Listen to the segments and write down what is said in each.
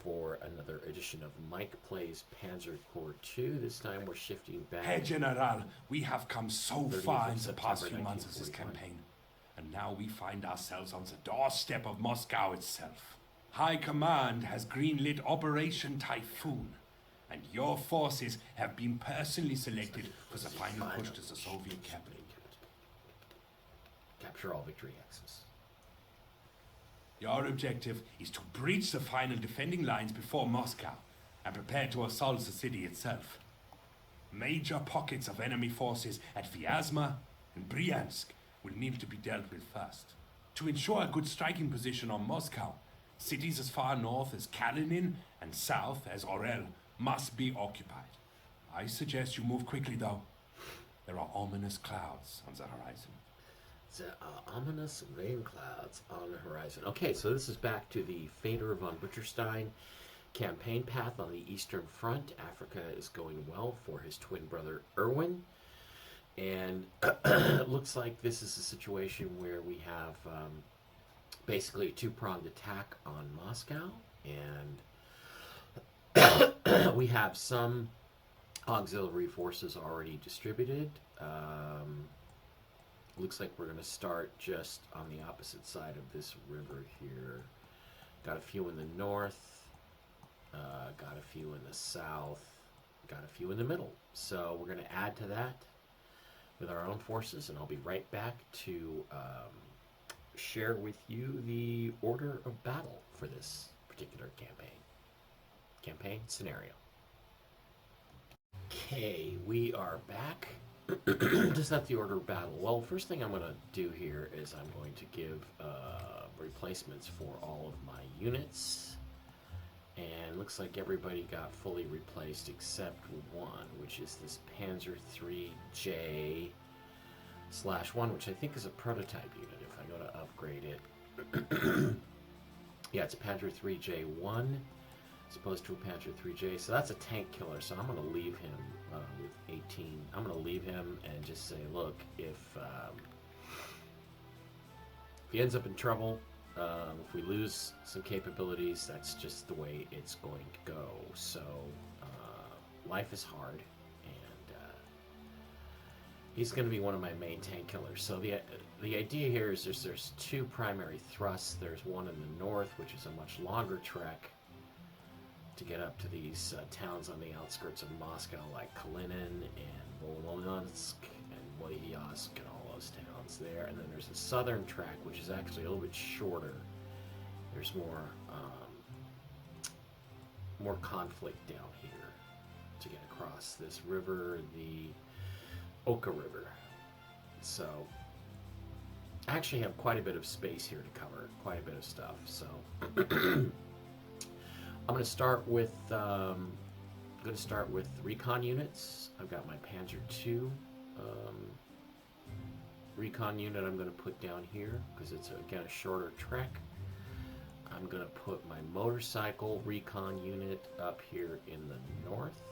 for another edition of Mike Plays Panzer Corps 2. This time we're shifting back. Herr General, we have come so 30th far of in the past few September months of this 1941. campaign, and now we find ourselves on the doorstep of Moscow itself. High Command has greenlit Operation Typhoon, and your forces have been personally selected for the final push to the Soviet capital. Capture all victory axes. Your objective is to breach the final defending lines before Moscow and prepare to assault the city itself. Major pockets of enemy forces at Vyazma and Bryansk will need to be dealt with first. To ensure a good striking position on Moscow, cities as far north as Kalinin and south as Orel must be occupied. I suggest you move quickly, though. There are ominous clouds on the horizon. The ominous rain clouds on the horizon. Okay, so this is back to the Fedor Von Butcherstein campaign path on the Eastern Front. Africa is going well for his twin brother Erwin. And it looks like this is a situation where we have basically a two-pronged attack on Moscow. And we have some auxiliary forces already distributed. Looks like we're going to start just on the opposite side of this river here. Got a few in the north, got a few in the south, got a few in the middle. So we're going to add to that with our own forces, and I'll be right back to share with you the order of battle for this particular campaign scenario. Okay, we are back. Just not the order of battle. Well, first thing I'm going to do here is I'm going to give replacements for all of my units. And looks like everybody got fully replaced except one, which is this Panzer 3J/1, which I think is a prototype unit if I go to upgrade it. Yeah, it's a Panzer 3J1 as opposed to a Panzer 3J. So that's a tank killer, so I'm going to leave him with 18. I'm going to leave him and just say, look, if he ends up in trouble, if we lose some capabilities, that's just the way it's going to go. So life is hard, and he's going to be one of my main tank killers. So the idea here is there's two primary thrusts. There's one in the north, which is a much longer trek to get up to these towns on the outskirts of Moscow, like Kalinin and Volodyansk and Volyazk and all those towns there. And then there's a southern track, which is actually a little bit shorter. There's more conflict down here to get across this river, the Oka River. So I actually have quite a bit of space here to cover, quite a bit of stuff. So I'm going to start with recon units. I've got my Panzer II recon unit I'm going to put down here because it's again a shorter trek. I'm going to put my motorcycle recon unit up here in the north,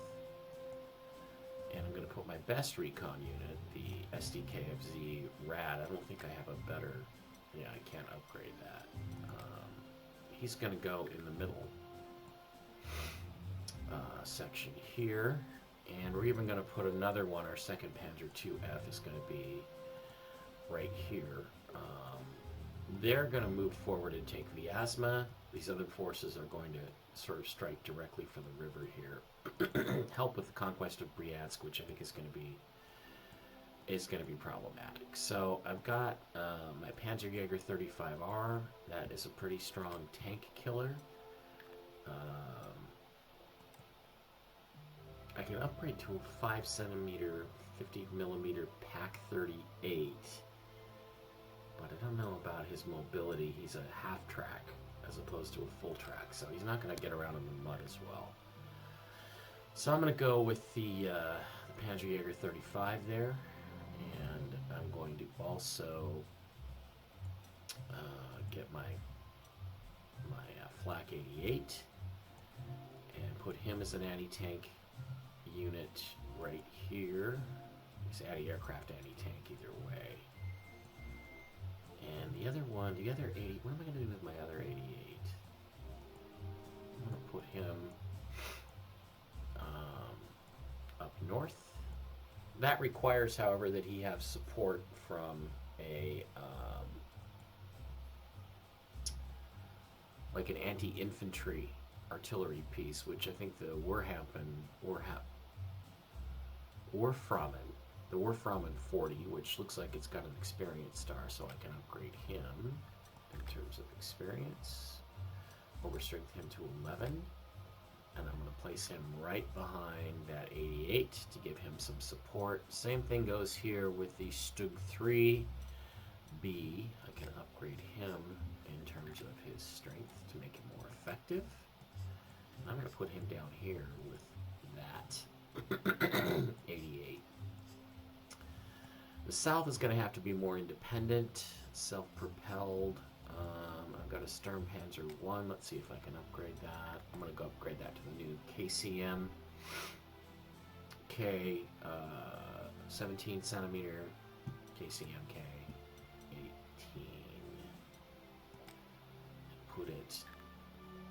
and I'm going to put my best recon unit, the SDKFZ Rad. I don't think I have a better. Yeah, I can't upgrade that. He's going to go in the middle section here, and we're even going to put another one. Our second Panzer IIF is going to be right here. They're going to move forward and take Vyazma. These other forces are going to sort of strike directly for the river here. Help with the conquest of Bryansk, which I think is going to be problematic. So I've got my Panzerjäger 35R. That is a pretty strong tank killer. I can upgrade to a 5cm, 50mm Pak 38, but I don't know about his mobility. He's a half track as opposed to a full track, so he's not going to get around in the mud as well. So I'm going to go with the Panzerjäger 35 there, and I'm going to also get my Flak 88 and put him as an anti-tank unit right here. It's anti-aircraft, anti-tank either way. And the other one, the other 80, what am I going to do with my other 88? I'm going to put That requires, however, that he have support from a like an anti-infantry artillery piece, which I think the Warframen 40, which looks like it's got an experience star, so I can upgrade him in terms of experience. Overstrength him to 11, and I'm going to place him right behind that 88 to give him some support. Same thing goes here with the Stug 3B. I can upgrade him in terms of his strength to make him more effective. I'm going to put him down here with that 88. The South is going to have to be more independent, self-propelled. I've got a Sturmpanzer 1. Let's see if I can upgrade that. I'm going to go upgrade that to the new KCM K 17 centimeter KCM K 18. Put it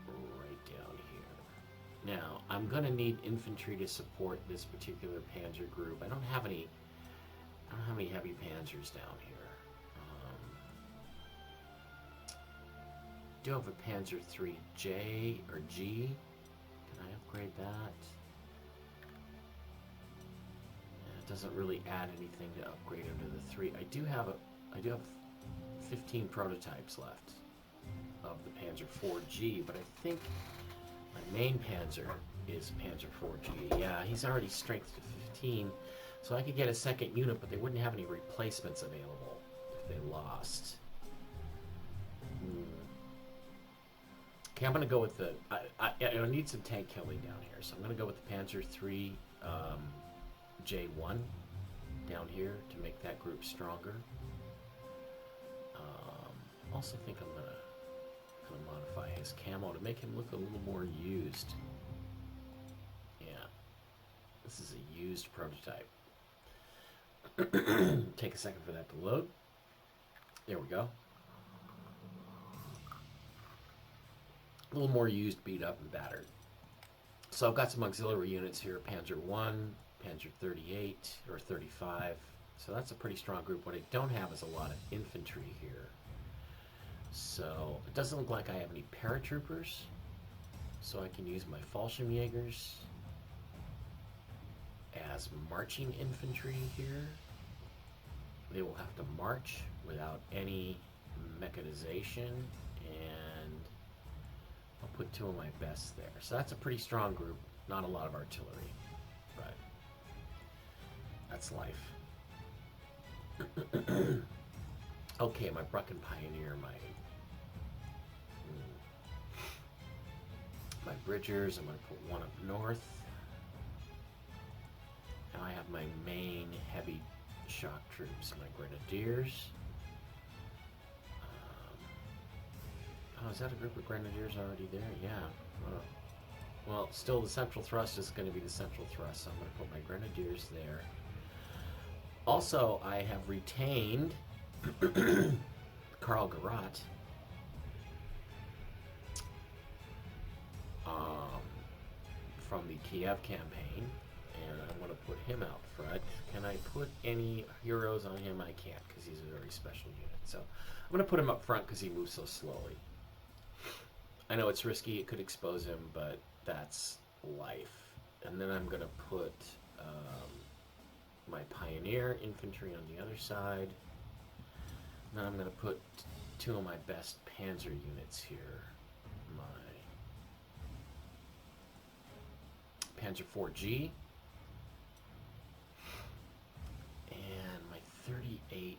right down here. Now, I'm going to need infantry to support this particular panzer group. I don't have any heavy panzers down here. I do have a Panzer 3J or G. Can I upgrade that? It doesn't really add anything to upgrade under the 3. I do have 15 prototypes left of the Panzer 4G, but I think my main Panzer is Panzer 4G. Yeah, he's already strength to 15, so I could get a second unit, but they wouldn't have any replacements available if they lost. Okay, I'm going to go with the... I need some tank killing down here, so I'm going to go with the Panzer 3 J1 down here to make that group stronger. Also think I'm going to modify his camo to make him look a little more used. Yeah, this is a used prototype. Take a second for that to load. There we go. A little more used, beat up, and battered. So I've got some auxiliary units here. Panzer 1, Panzer 38, or 35. So that's a pretty strong group. What I don't have is a lot of infantry here. So it doesn't look like I have any paratroopers. So I can use my Fallschirmjägers as marching infantry here. They will have to march without any mechanization, and I'll put 2 of my best there. So that's a pretty strong group. Not a lot of artillery, but that's life. Okay, my Brucken Pioneer, my Bridgers. I'm going to put 1 up north. Now I have my main heavy shock troops, my Grenadiers. Oh, is that a group of Grenadiers already there? Yeah. Oh. Well, still the central thrust is going to be the central thrust, so I'm going to put my Grenadiers there. Also, I have retained Karl Garat from the Kiev campaign, and I'm going to put him out front. Can I put any heroes on him? I can't, because he's a very special unit. So I'm going to put him up front because he moves so slowly. I know it's risky, it could expose him, but that's life. And then I'm going to put my Pioneer infantry on the other side. And then I'm going to put 2 of my best Panzer units here. My Panzer 4G and my 38T.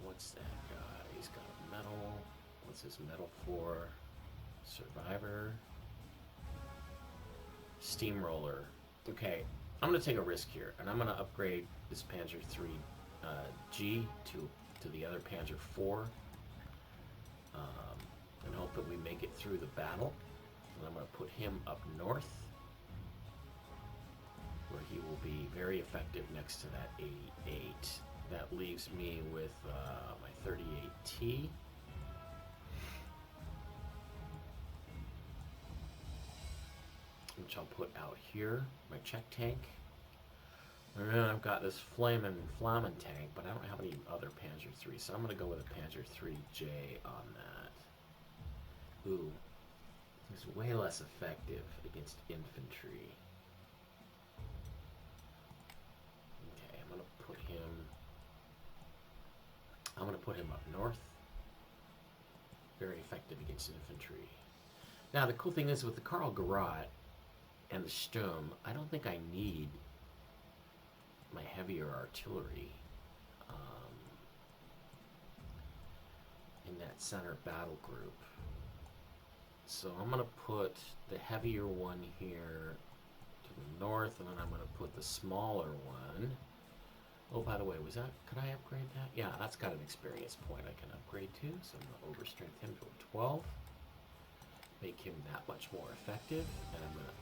What's that guy? He's got a medal. What's his medal for? Survivor. Steamroller. Okay, I'm going to take a risk here, and I'm going to upgrade this Panzer 3G to the other Panzer 4 and hope that we make it through the battle. And I'm going to put him up north, where he will be very effective next to that 88. That leaves me with my 38T. which I'll put out here, my check tank. And then I've got this Flamin' tank, but I don't have any other Panzer III, so I'm going to go with a Panzer IIIJ on that. Ooh, it's way less effective against infantry. Okay, I'm going to put him up north. Very effective against infantry. Now, the cool thing is with the Karl Garat and the Sturm, I don't think I need my heavier artillery in that center battle group. So I'm going to put the heavier one here to the north, and then I'm going to put the smaller one. Oh, by the way, could I upgrade that? Yeah, that's got an experience point I can upgrade to, so I'm going to overstrength him to a 12. Make him that much more effective, and I'm going to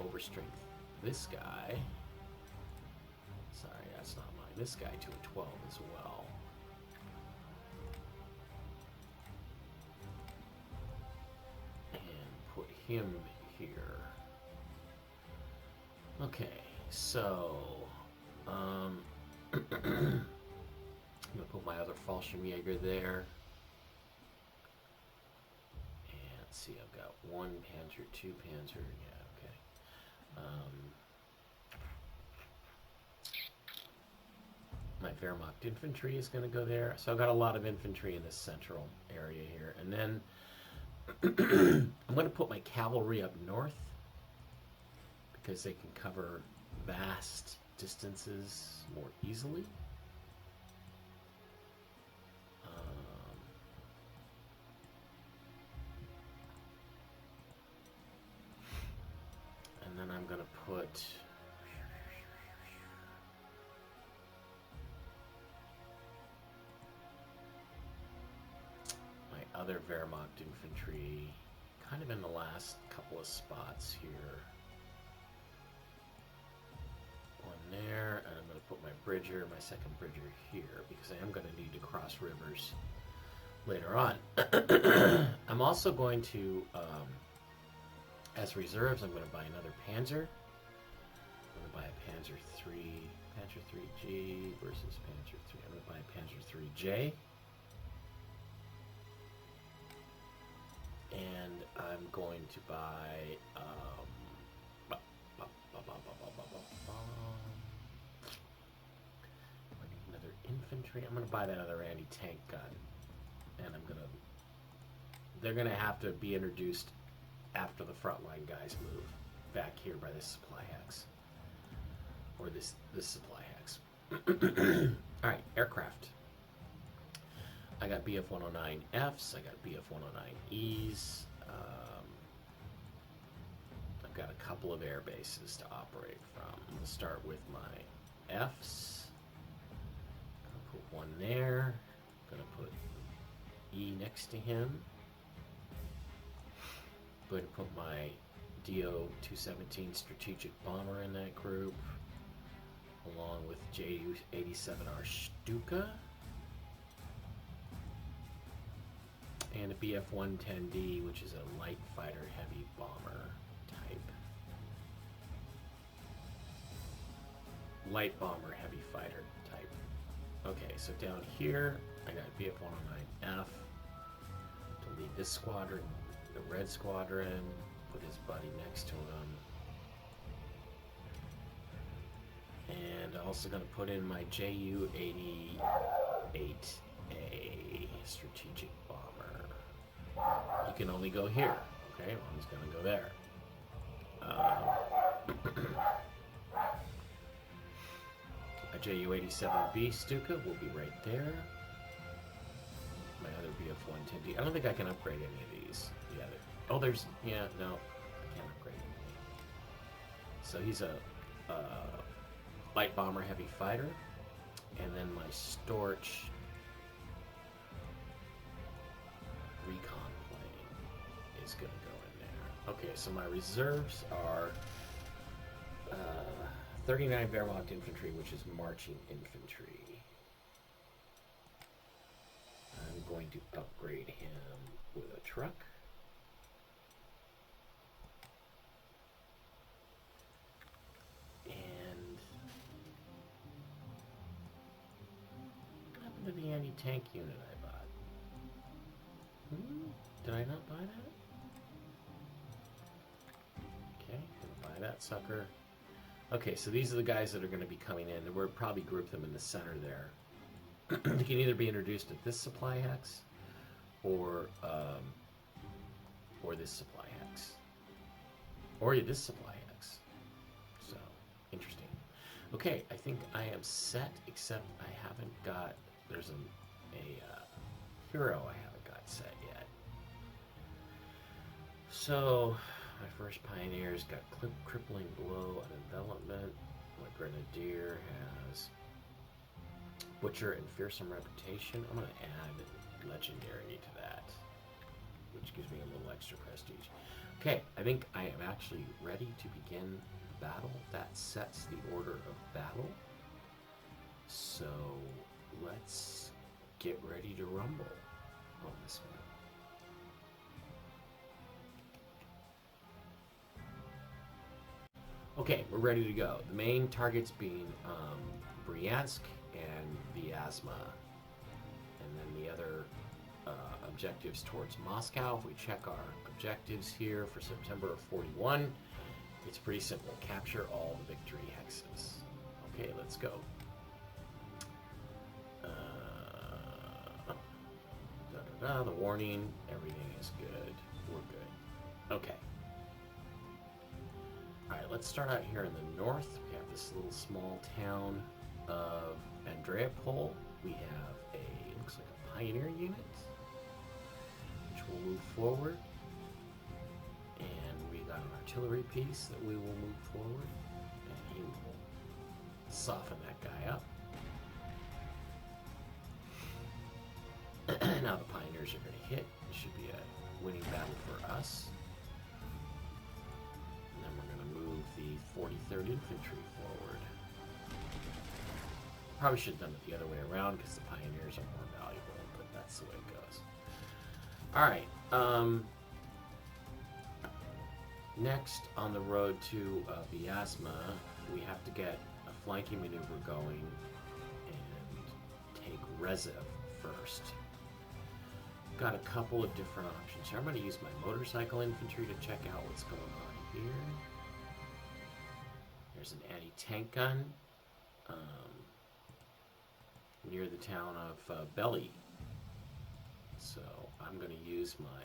overstrength this guy. Sorry, that's not mine. This guy to a 12 as well. And put him here. Okay, so I'm going to put my other Fallschirmjäger there. And let's see, I've got 1 Panzer, 2 Panzer, yeah, okay. My Wehrmacht infantry is going to go there. So I've got a lot of infantry in this central area here. And then I'm going to put my cavalry up north because they can cover vast distances more easily. And then I'm going to put my other Wehrmacht infantry kind of in the last couple of spots here. One there, and I'm going to put my bridger, my second bridger here, because I am going to need to cross rivers later on. I'm also going to, as reserves, I'm going to buy another Panzer. I'm going to buy a Panzer IIIG versus Panzer III. I'm going to buy a Panzer IIIJ. And I'm going to buy another infantry. I'm going to buy that other anti-tank gun, and they're going to have to be introduced after the frontline guys move back here by this supply hex, or this supply hex. All right, aircraft. I got Bf-109Fs, I got Bf-109Es, I've got a couple of air bases to operate from. I'm going to start with my Fs. I'm going to put one there, I'm going to put E next to him. I'm going to put my Do-217 strategic bomber in that group, along with Ju-87R Stuka. And a Bf-110D, which is a light fighter heavy bomber type. Light bomber heavy fighter type. Okay, so down here, I got Bf-109F to lead this squadron, the red squadron, put his buddy next to him. And also going to put in my Ju-88A strategic bomber. You can only go here, okay? Well, he's going to go there. A Ju-87B Stuka will be right there. My other Bf-110D. I don't think I can upgrade any of these. Yeah, oh, there's... Yeah, no. I can't upgrade any. So he's a light bomber heavy fighter. And then my Storch recon plane is going to go in there. Okay, so my reserves are 39 Wehrmacht infantry, which is marching infantry. I'm going to upgrade him with a truck. anti-tank unit I bought. Did I not buy that? Okay, gonna buy that sucker. Okay, so these are the guys that are going to be coming in, and we'll probably group them in the center there. They can either be introduced at this supply hex, or this supply hex, or this supply hex. So interesting. Okay, I think I am set, except I haven't got. There's a hero I haven't got set yet. So my first pioneer's got crippling blow and envelopment. My grenadier has butcher and fearsome reputation. I'm going to add legendary to that, which gives me a little extra prestige. Okay, I think I am actually ready to begin the battle. That sets the order of battle. So let's get ready to rumble on this one. Okay, we're ready to go. The main targets being Bryansk and Vyazma, and then the other objectives towards Moscow. If we check our objectives here for September of 41, it's pretty simple. Capture all the victory hexes. Okay, let's go. The warning, everything is good. We're good. Okay. Alright, let's start out here in the north. We have this little small town of Andreapol. We have a, looks like a pioneer unit, which will move forward. And we got an artillery piece that we will move forward. And he will soften that guy up. Now the pioneers are going to hit. It should be a winning battle for us. And then we're going to move the 43rd Infantry forward. Probably should have done it the other way around because the pioneers are more valuable, but that's the way it goes. Alright. Next on the road to Vyazma, we have to get a flanking maneuver going and take Rezev first. Got a couple of different options here. I'm going to use my motorcycle infantry to check out what's going on here. There's an anti-tank gun near the town of Belly. So I'm going to use my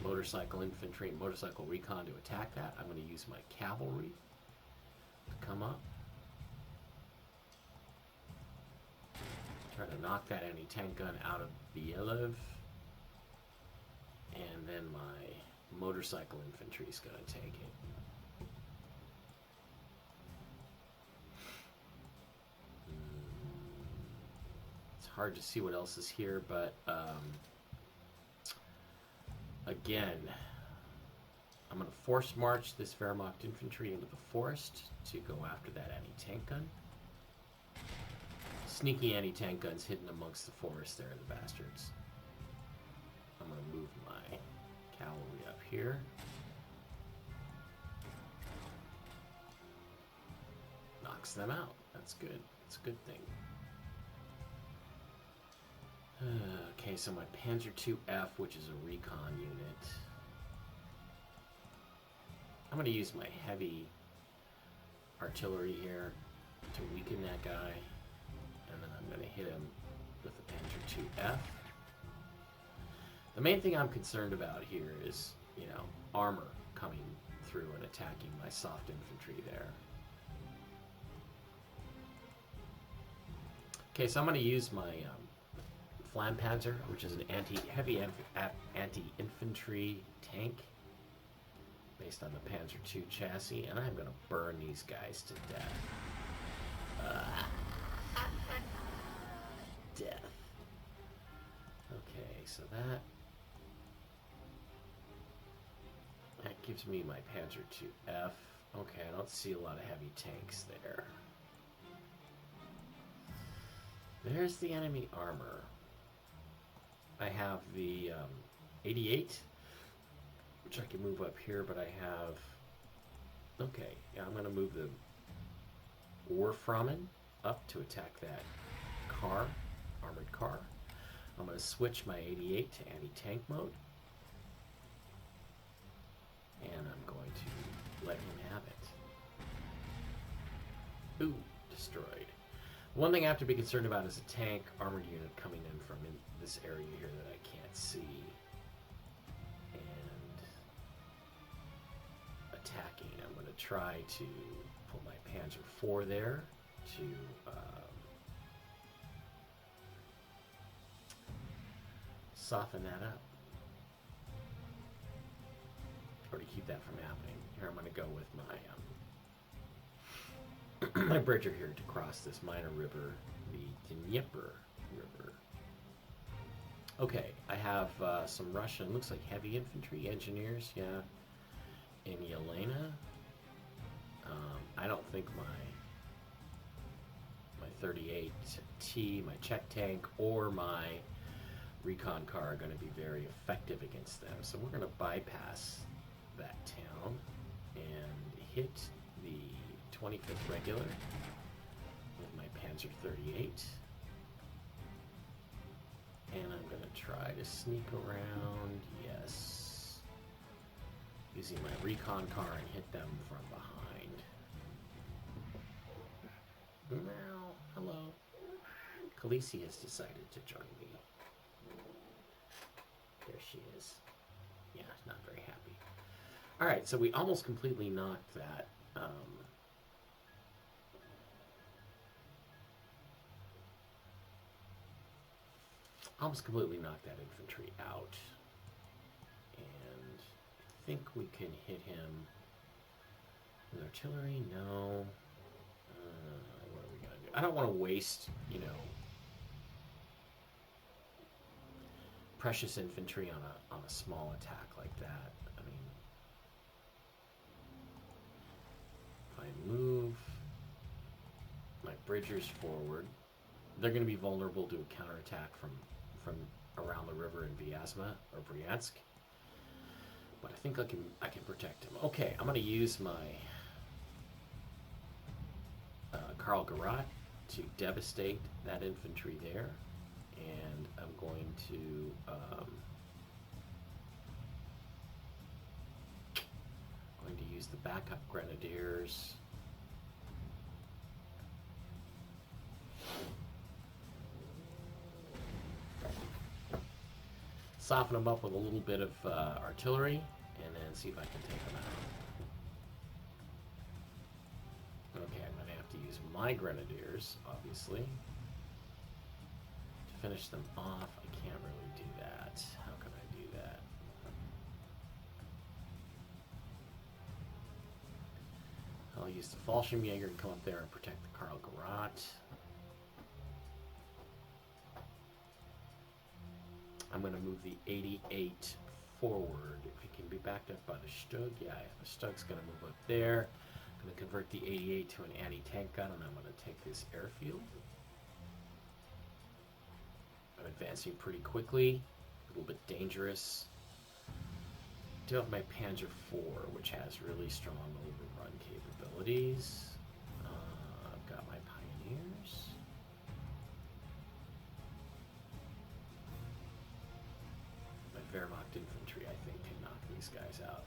motorcycle infantry and motorcycle recon to attack that. I'm going to use my cavalry to come up. Try to knock that anti-tank gun out of Bielev. And then my motorcycle infantry is going to take it. It's hard to see what else is here, but again, I'm going to force march this Wehrmacht infantry into the forest to go after that anti-tank gun. Sneaky anti-tank guns hidden amongst the forest there, the bastards. I'm going to move my cavalry up here. Knocks them out. That's good. That's a good thing. Okay, so my Panzer IIF, which is a recon unit. I'm going to use my heavy artillery here to weaken that guy. And then I'm going to hit him with the Panzer IIF. The main thing I'm concerned about here is, you know, armor coming through and attacking my soft infantry there. Okay, so I'm going to use my Flampanzer, which is an heavy anti-infantry tank based on the Panzer II chassis, and I'm going to burn these guys to death. Death. Okay, so that gives me my Panzer IIF. Okay, I don't see a lot of heavy tanks there. There's the enemy armor. I have the 88, which I can move up here, but I have... Okay, yeah, I'm going to move the Warframen up to attack that car, armored car. I'm going to switch my 88 to anti-tank mode. And I'm going to let him have it. Ooh, destroyed. One thing I have to be concerned about is a tank armored unit coming in from this area here that I can't see. And attacking. I'm going to try to put my Panzer IV there to soften that up. Or to keep that from happening. Here I'm going to go with my my bridger here to cross this minor river, the Dnieper River. Okay, I have some Russian, looks like heavy infantry, engineers, yeah, in Yelena. I don't think my 38T, my Czech tank, or my recon car are going to be very effective against them. So we're going to bypass that town and hit the 25th regular with my Panzer 38. And I'm going to try to sneak around, yes, using my recon car and hit them from behind. Now, hello. Khaleesi has decided to join me. There she is. Yeah, not very happy. All right, so we almost completely knocked that. Almost completely knocked that infantry out. And I think we can hit him with artillery. No. What are we going to do? I don't want to waste, you know, precious infantry on a small attack like that. I mean, if I move my bridgers forward, they're going to be vulnerable to a counterattack from around the river in Vyazma or Bryansk. But I think I can protect them. Okay, I'm going to use my Karl Garat to devastate that infantry there. And I'm going to use the backup grenadiers. Soften them up with a little bit of artillery, and then see if I can take them out. Okay, I'm going to have to use my grenadiers, obviously. To finish them off, I can't really do that. How can I do that? I'll use the Fallschirmjäger to come up there and protect the Karl Garat. I'm going to move the 88 forward. If it can be backed up by the Stug, yeah, the Stug's going to move up there. I'm going to convert the 88 to an anti-tank gun, and I'm going to take this airfield. I'm advancing pretty quickly, a little bit dangerous. I do have my Panzer IV, which has really strong overrun capabilities. I've got my Pioneers. Wehrmacht infantry, I think, can knock these guys out.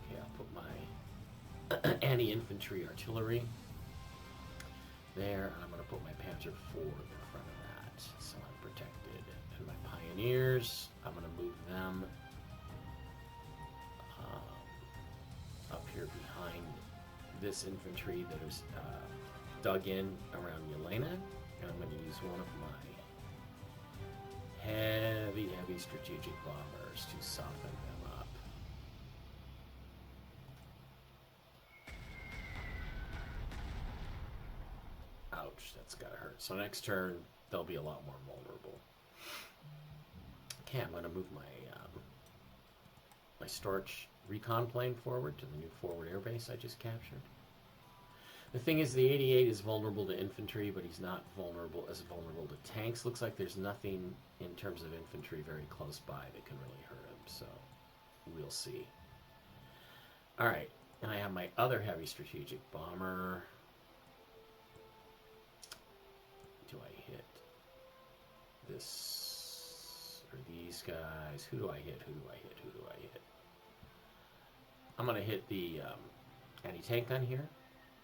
Okay, I'll put my anti-infantry artillery there, and I'm going to put my Panzer IV in front of that, so I'm protected. And my Pioneers, I'm going to move them up here behind this infantry that is dug in around Yelena, and I'm going to use one of my heavy strategic bombers to soften them up. Ouch, that's gotta hurt. So next turn, they'll be a lot more vulnerable. Okay, I'm gonna move my my Storch recon plane forward to the new forward airbase I just captured. The thing is, the 88 is vulnerable to infantry, but he's not vulnerable to tanks. Looks like there's nothing in terms of infantry very close by that can really hurt him, so we'll see. All right, And I have my other heavy strategic bomber. Do I hit this or these guys? Who do I hit? Who do I hit? Who do I hit? I'm going to hit the anti-tank gun here.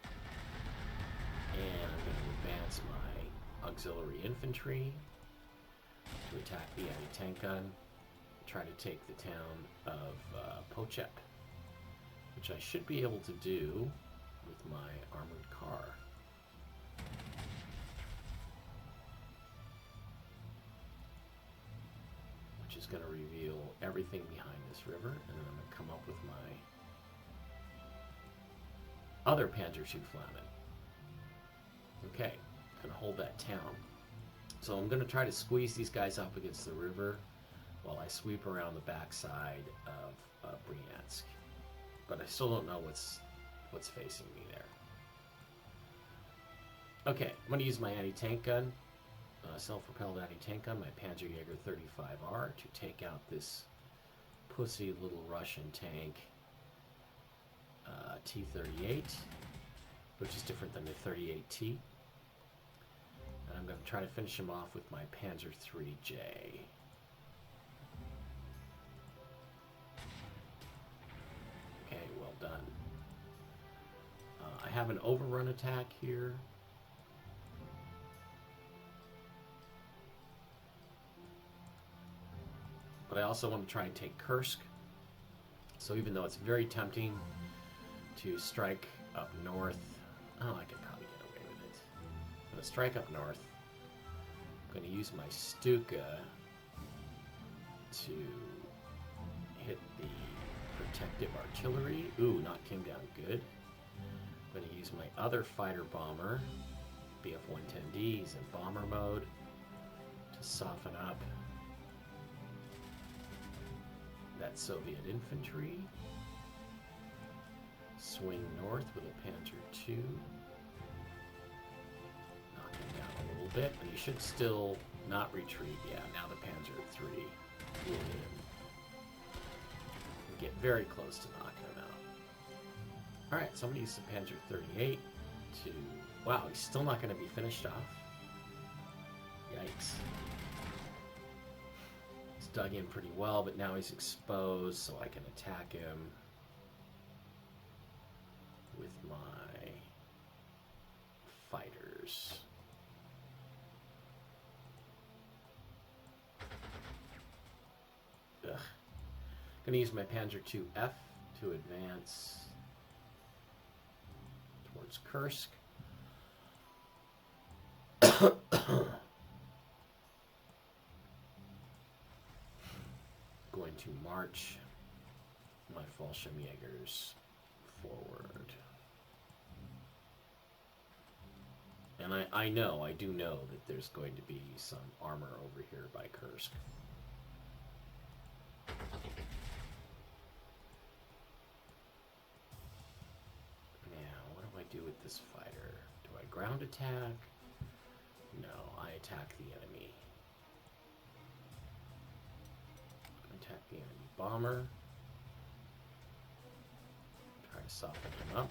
And I'm going to advance my auxiliary infantry to attack the anti-tank gun. Try to take the town of Pochek, which I should be able to do with my armored car. Which is going to reveal everything behind this river, and then I'm going to come up with my other Panzer II Flamen. Okay, going to hold that town. So I'm going to try to squeeze these guys up against the river while I sweep around the backside of Bryansk. But I still don't know what's facing me there. Okay, I'm going to use my anti-tank gun, self-propelled anti-tank gun, my Panzerjäger 35R, to take out this pussy little Russian tank, T-38, which is different than the 38T. And I'm going to try to finish him off with my Panzer IIIJ. Okay, well done. I have an overrun attack here. But I also want to try and take Kursk. So even though it's very tempting to strike up north, oh, I could probably get away with it. I'm going to strike up north. I'm going to use my Stuka to hit the protective artillery. Ooh, knocked him down good. I'm going to use my other fighter bomber, BF-110Ds in bomber mode, to soften up that Soviet infantry. Swing north with a Panzer II. Knock him down a little bit, and he should still not retreat. Yeah, now the Panzer III will hit him. Get very close to knocking him out. Alright, so I'm going to use the Panzer 38 to... Wow, he's still not going to be finished off. Yikes. He's dug in pretty well, but now he's exposed, so I can attack him with my fighters. Ugh. Going to use my Panzer IIF to advance towards Kursk. Going to march my Fallschirmjägers forward. And I do know that there's going to be some armor over here by Kursk. Do with this fighter? Do I ground attack? No, I attack the enemy. Attack the enemy bomber. Try to soften him up.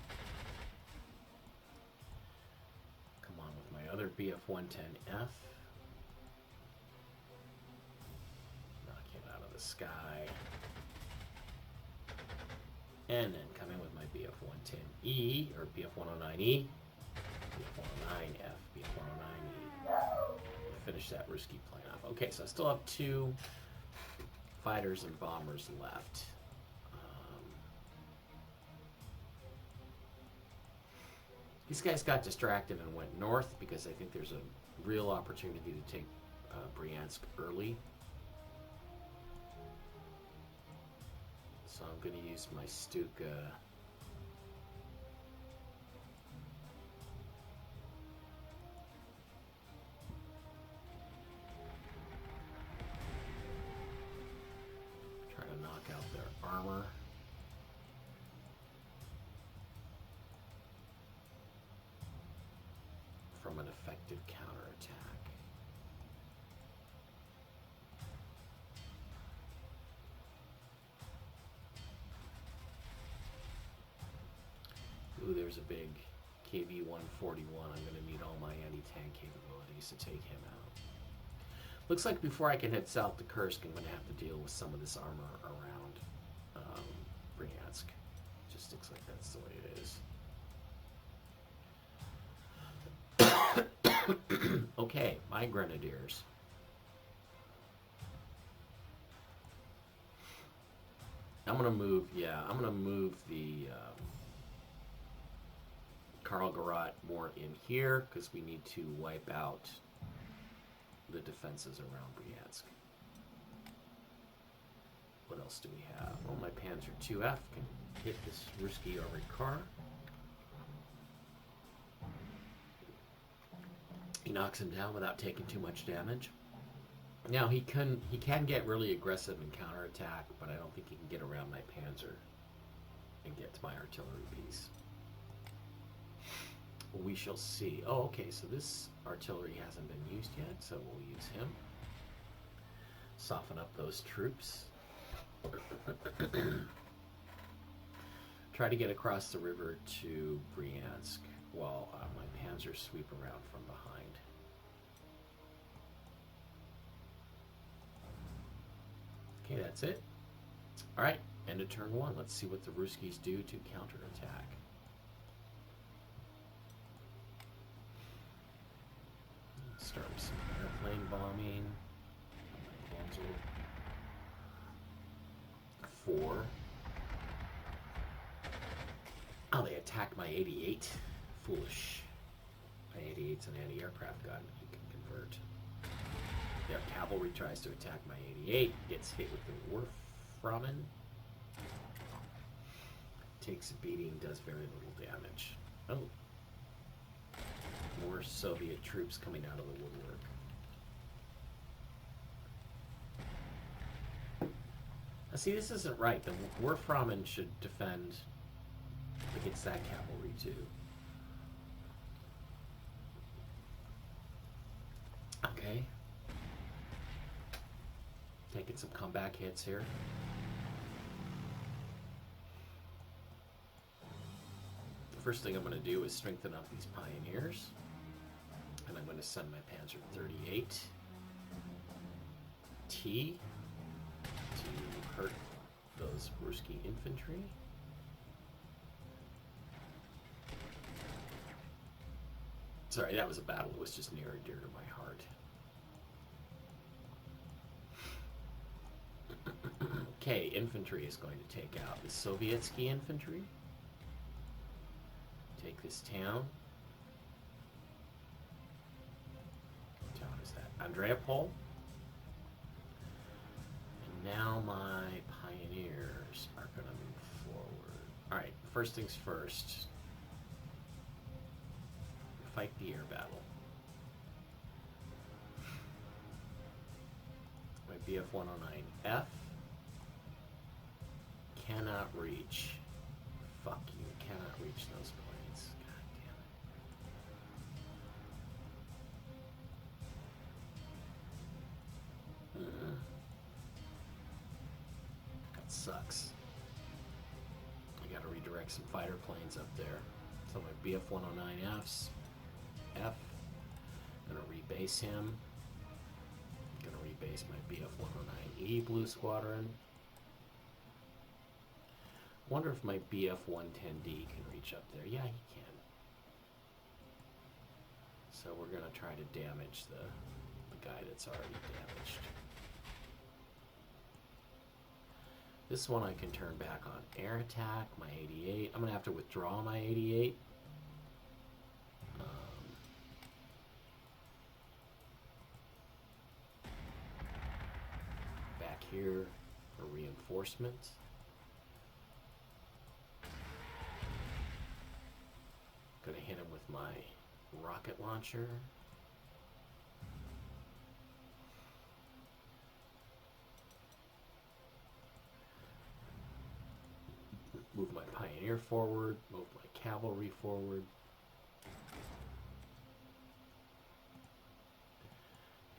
Come on with my other BF-110F. Knock him out of the sky. And then come in with my BF-110E, or BF-109E, BF-109F, BF-109E. Finish that Ruski plane off. Okay, so I still have 2 fighters and bombers left. These guys got distracted and went north because I think there's a real opportunity to take Bryansk early. So I'm going to use my Stuka try to knock out their armor. From an effective counterattack. there's a big KV-141. I'm going to need all my anti-tank capabilities to take him out. Looks like before I can head south to Kursk, I'm going to have to deal with some of this armor around Bryansk. Just looks like that's the way it is. Okay, my grenadiers. I'm going to move, I'm going to move the Karl Garat more in here because we need to wipe out the defenses around Bryansk. What else do we have? Oh, my Panzer IIF can hit this Ruski armored car. He knocks him down without taking too much damage. Now he can get really aggressive and counterattack, but I don't think he can get around my Panzer and get to my artillery piece. We shall see. Oh, okay, so this artillery hasn't been used yet, so we'll use him. Soften up those troops. Try to get across the river to Bryansk while my Panzers sweep around from behind. Okay, that's it. Alright, end of turn 1. Let's see what the Ruskies do to counterattack. Start with some airplane bombing. Panzer 4. Oh, they attacked my 88. Foolish. My 88's an anti-aircraft gun. He can convert. Their cavalry tries to attack my 88. Gets hit with the Warframen. Takes a beating. Does very little damage. Oh. More Soviet troops coming out of the woodwork. Now see, this isn't right. The Warframen should defend against that cavalry too. Okay. Taking some comeback hits here. The first thing I'm going to do is strengthen up these pioneers. And I'm going to send my Panzer 38 T to hurt those Ruski infantry. Sorry, that was a battle. It was just near and dear to my heart. Okay, infantry is going to take out the Sovietsky infantry. Take this town. What town is that? Andreapol. And now my pioneers are going to move forward. Alright, first things first. Fight the air battle. My BF-109F cannot reach. Fuck you, cannot reach those planes. God damn it. That sucks. I gotta redirect some fighter planes up there. So my BF-109Fs. Gonna rebase him. Gonna rebase my BF-109E Blue Squadron. Wonder if my BF-110D can reach up there. Yeah, he can. So we're gonna try to damage the guy that's already damaged. This one I can turn back on air attack. My 88. I'm gonna have to withdraw my 88. Here for reinforcement. Gonna hit him with my rocket launcher. Move my pioneer forward, move my cavalry forward.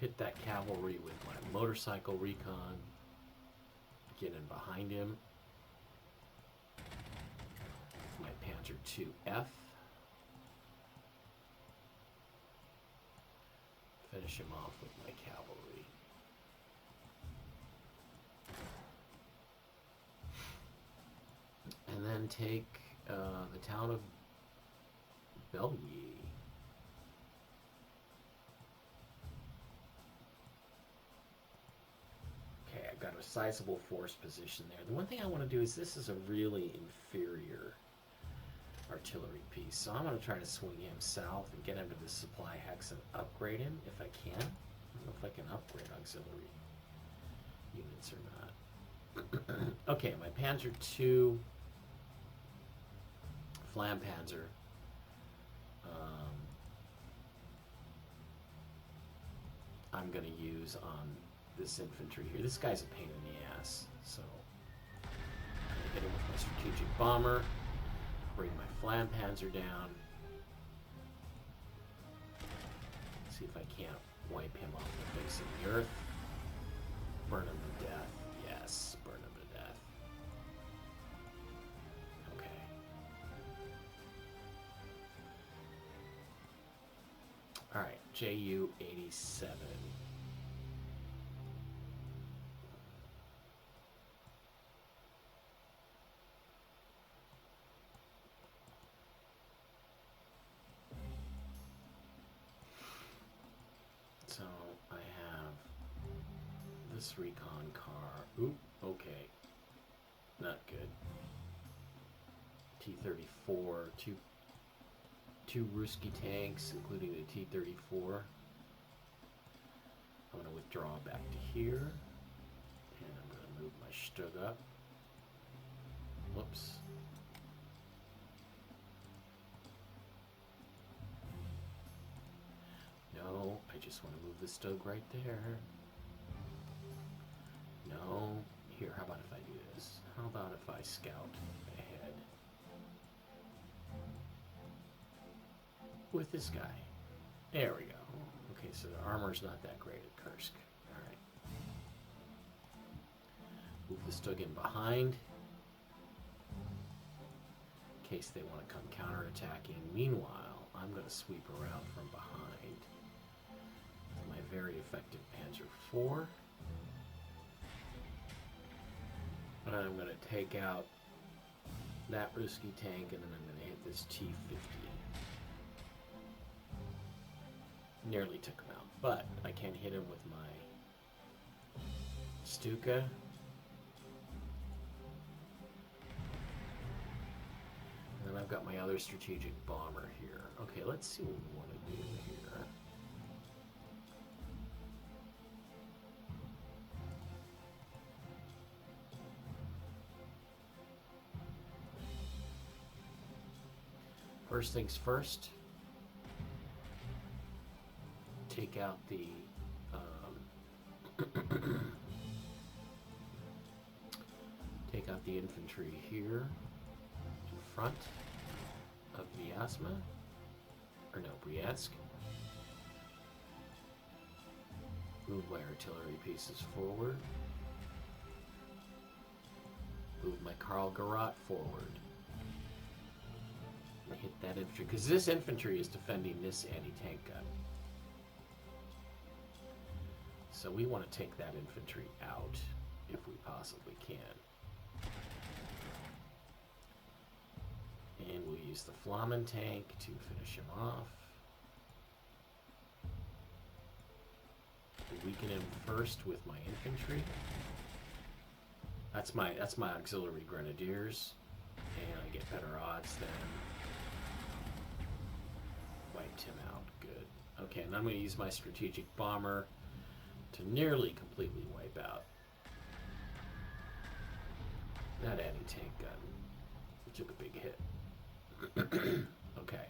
Hit that cavalry with my motorcycle recon. Get in behind him. My Panzer 2F. Finish him off with my cavalry. And then take the town of Bellevue. Okay, I've got a sizable force position there. The one thing I want to do is this is a really inferior artillery piece, so I'm going to try to swing him south and get him to the supply hex and upgrade him if I can. I don't know if I can upgrade auxiliary units or not. Okay, my Panzer II Flampanzer. I'm going to use on this infantry here. This guy's a pain in the ass, so I'm going to hit him with my strategic bomber, bring my Flampanzer down, see if I can't wipe him off the face of the earth. Burn him to death. Yes, burn him to death. Okay. Alright, JU-87. So I have this recon car. Oop, okay. Not good. T-34, two Ruski tanks, including the T-34. I'm going to withdraw back to here. And I'm going to move my Stug up. Whoops. No, I just want to move the Stug right there. No. Here, how about if I do this? How about if I scout ahead with this guy? There we go. Okay, so the armor's not that great at Kursk. Alright. Move the Stug in behind, in case they want to come counterattacking. Meanwhile, I'm going to sweep around from behind with my very effective Panzer IV. And I'm going to take out that Ruski tank, and then I'm going to hit this T-50. Nearly took him out, but I can't hit him with my Stuka. And then I've got my other strategic bomber here. Okay, let's see what we want to do here. First things first, take out the infantry here in front of Vyazma, or no, Bryansk. Move my artillery pieces forward. Move my Karl Garat forward. Hit that infantry, because this infantry is defending this anti-tank gun. So we want to take that infantry out if we possibly can. And we'll use the Flammen tank to finish him off. Weaken him first with my infantry. That's my auxiliary grenadiers, and I get better odds than wiped him out. Good. Okay, and I'm going to use my strategic bomber to nearly completely wipe out that anti-tank gun. It took a big hit. Okay.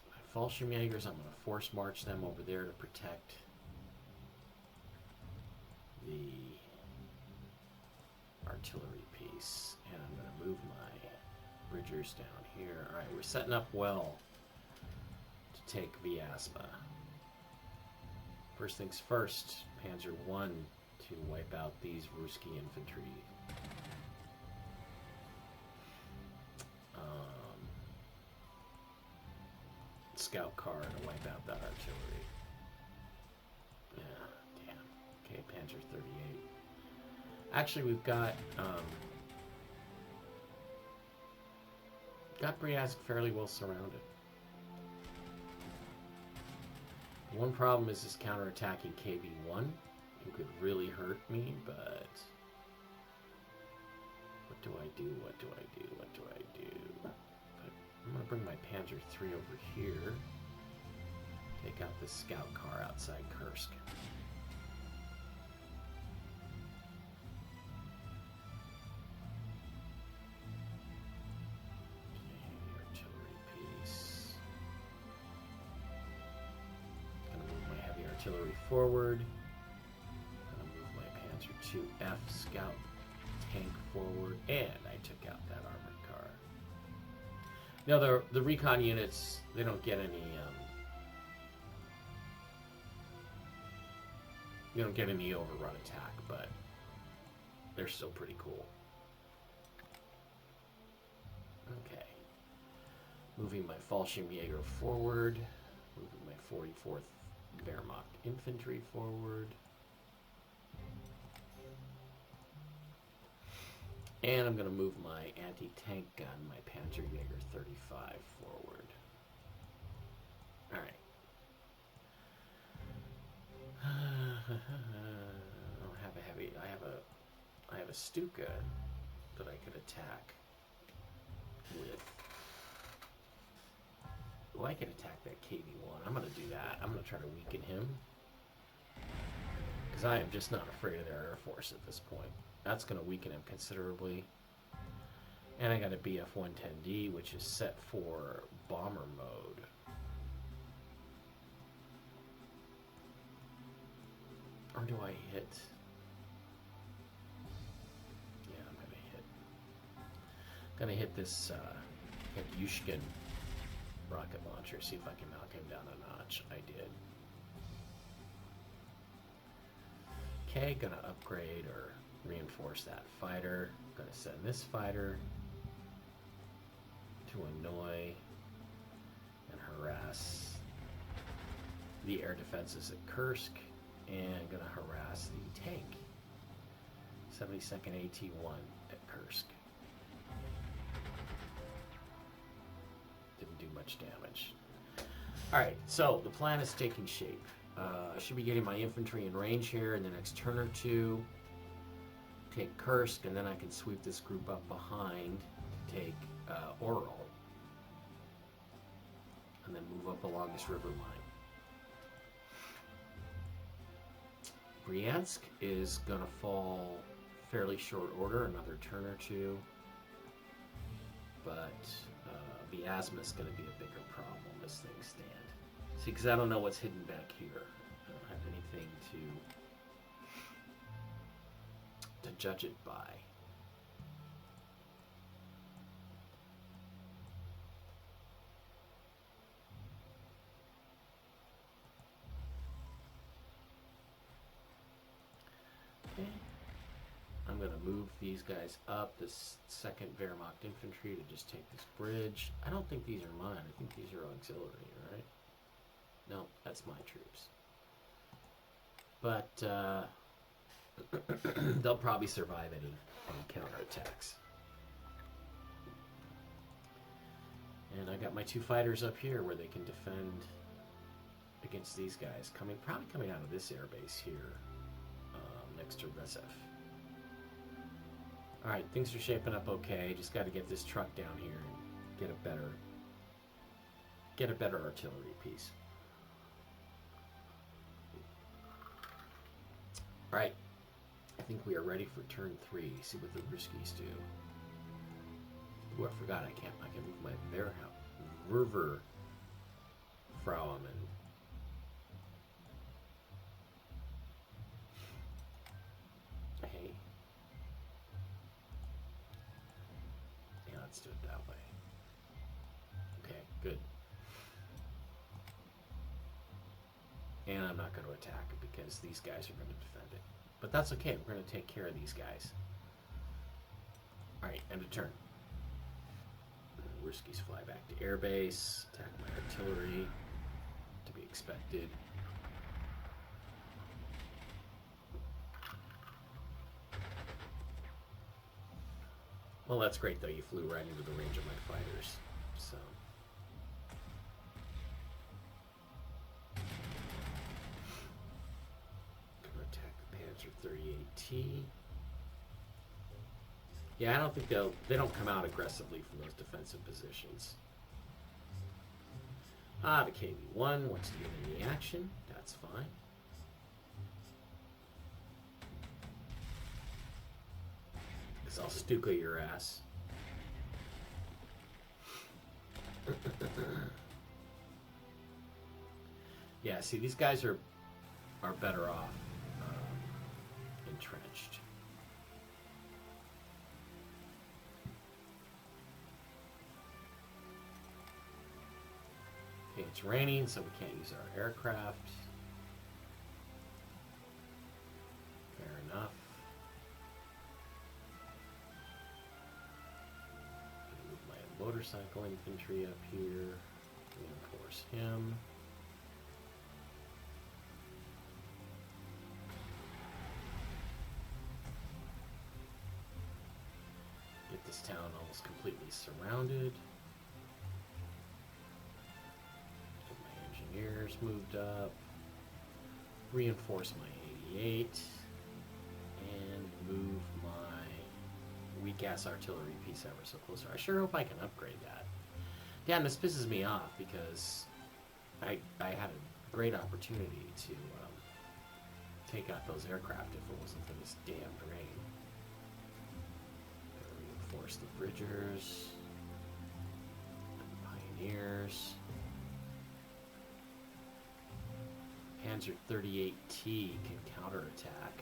My Fallschirmjägers, I'm going to force march them over there to protect the artillery piece. And I'm going to move my bridgers down here. Alright, we're setting up well to take Vyazma. First things first, Panzer I to wipe out these Ruski infantry. scout car to wipe out that artillery. Yeah, damn. Okay, Panzer 38. Actually, we've got Bryansk fairly well surrounded. One problem is this counterattacking KV-1, who could really hurt me, but what do I do? What do I do? What do I do? But I'm going to bring my Panzer III over here. Take out this scout car outside Kursk. Artillery forward. I'm gonna move my Panzer IIF scout tank forward, and I took out that armored car. Now the recon units, they don't get any you don't get any overrun attack, but they're still pretty cool. Okay. Moving my Fallschirmjäger forward, moving my 44th Wehrmacht infantry forward. And I'm going to move my anti-tank gun, my Panzerjäger 35 forward. All right. I don't have a heavy. I have a Stuka that I could attack with. Well, I can attack that KV-1. I'm going to do that. I'm going to try to weaken him. Because I am just not afraid of their Air Force at this point. That's going to weaken him considerably. And I got a BF-110D, which is set for bomber mode. Or do I hit? Yeah, I'm going to hit. Going to hit this Yushkin rocket launcher, see if I can knock him down a notch. I did. Okay, gonna upgrade or reinforce that fighter. Gonna send this fighter to annoy and harass the air defenses at Kursk, and gonna harass the tank 72nd AT-1 at Kursk. Didn't do much damage. Alright, so the plan is taking shape. I should be getting my infantry in range here in the next turn or two. Take Kursk, and then I can sweep this group up behind to take Oral. And then move up along this river line. Bryansk is going to fall fairly short order, another turn or two. But Vyazma is going to be a bigger problem as things stand. See, because I don't know what's hidden back here. I don't have anything to judge it by. Okay. I'm going to move these guys up, this 2nd Wehrmacht infantry, to just take this bridge. I don't think these are mine. I think these are auxiliary, right? No, that's my troops. But they'll probably survive any counterattacks. And I got my 2 fighters up here where they can defend against these guys, probably coming out of this airbase here, next to Rezev. All right, things are shaping up okay. Just got to get this truck down here and get a better artillery piece. All right, I think we are ready for turn 3. See what the Ruskies do. Ooh, I forgot I can move my Verver Frauenmann. Hey. Yeah, let's do it that way. Okay, good. And I'm not going to attack it because these guys are going to defend it. But that's okay. We're going to take care of these guys. Alright, end of turn. Ruskies fly back to airbase. Attack my artillery. To be expected. Well, that's great, though. You flew right into the range of my fighters, so... Gonna attack the Panzer 38T. Yeah, I don't think they don't come out aggressively from those defensive positions. Ah, the KV-1 wants to get in the action. That's fine. Because I'll Stuka your ass. Yeah, see, these guys are better off entrenched. Okay, it's raining, so we can't use our aircraft. Fair enough. Move my motorcycle infantry up here. Reinforce him. Get this town almost completely surrounded. Get my engineers moved up. Reinforce my 88. And move my weak-ass artillery piece ever so closer. I sure hope I can upgrade that. Yeah, and this pisses me off because I had a great opportunity to take out those aircraft if it wasn't for this damn rain. Reinforce the Bridgers, Pioneers. Panzer 38T can counterattack.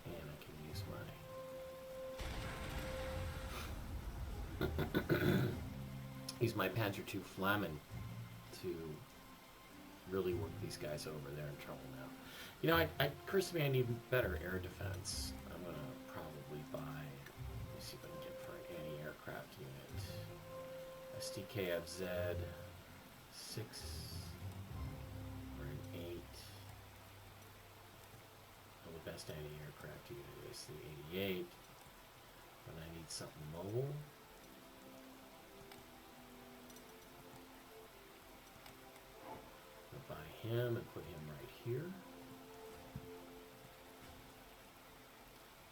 And I can use my use my Panzer II Flammen to really work these guys over. They're in trouble now. You know, I occurs to me I need better air defense. I'm gonna probably buy. Let me see if I can get for an anti-aircraft unit. SDKFZ 6 or an 8. Well, the best anti-aircraft unit is the 88. But I need something mobile. I'll buy him and put him right here.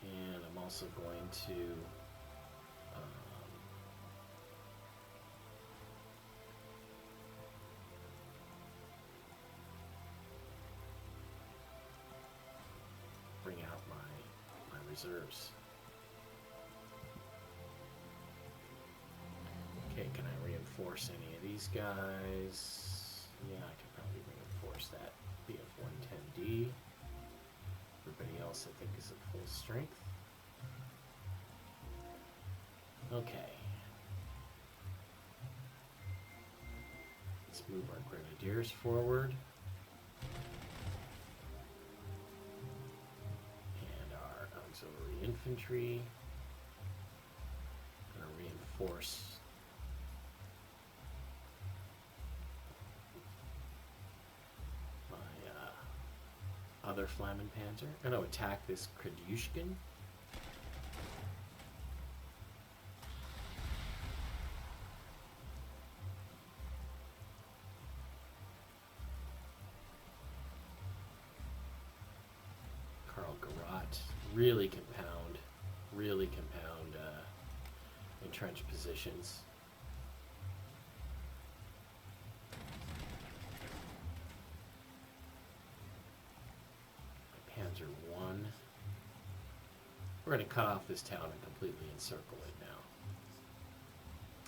And I'm also going to bring out my reserves. Okay, can I reinforce any of these guys? Yeah, I can probably reinforce that BF-110D. Everybody else, I think, is at full strength. Okay. Let's move our grenadiers forward. And our auxiliary infantry. Gonna reinforce my other Flammen Panzer. I'm gonna attack this Kradushkin. Really compound entrenched positions. Panzer I. We're going to cut off this town and completely encircle it now.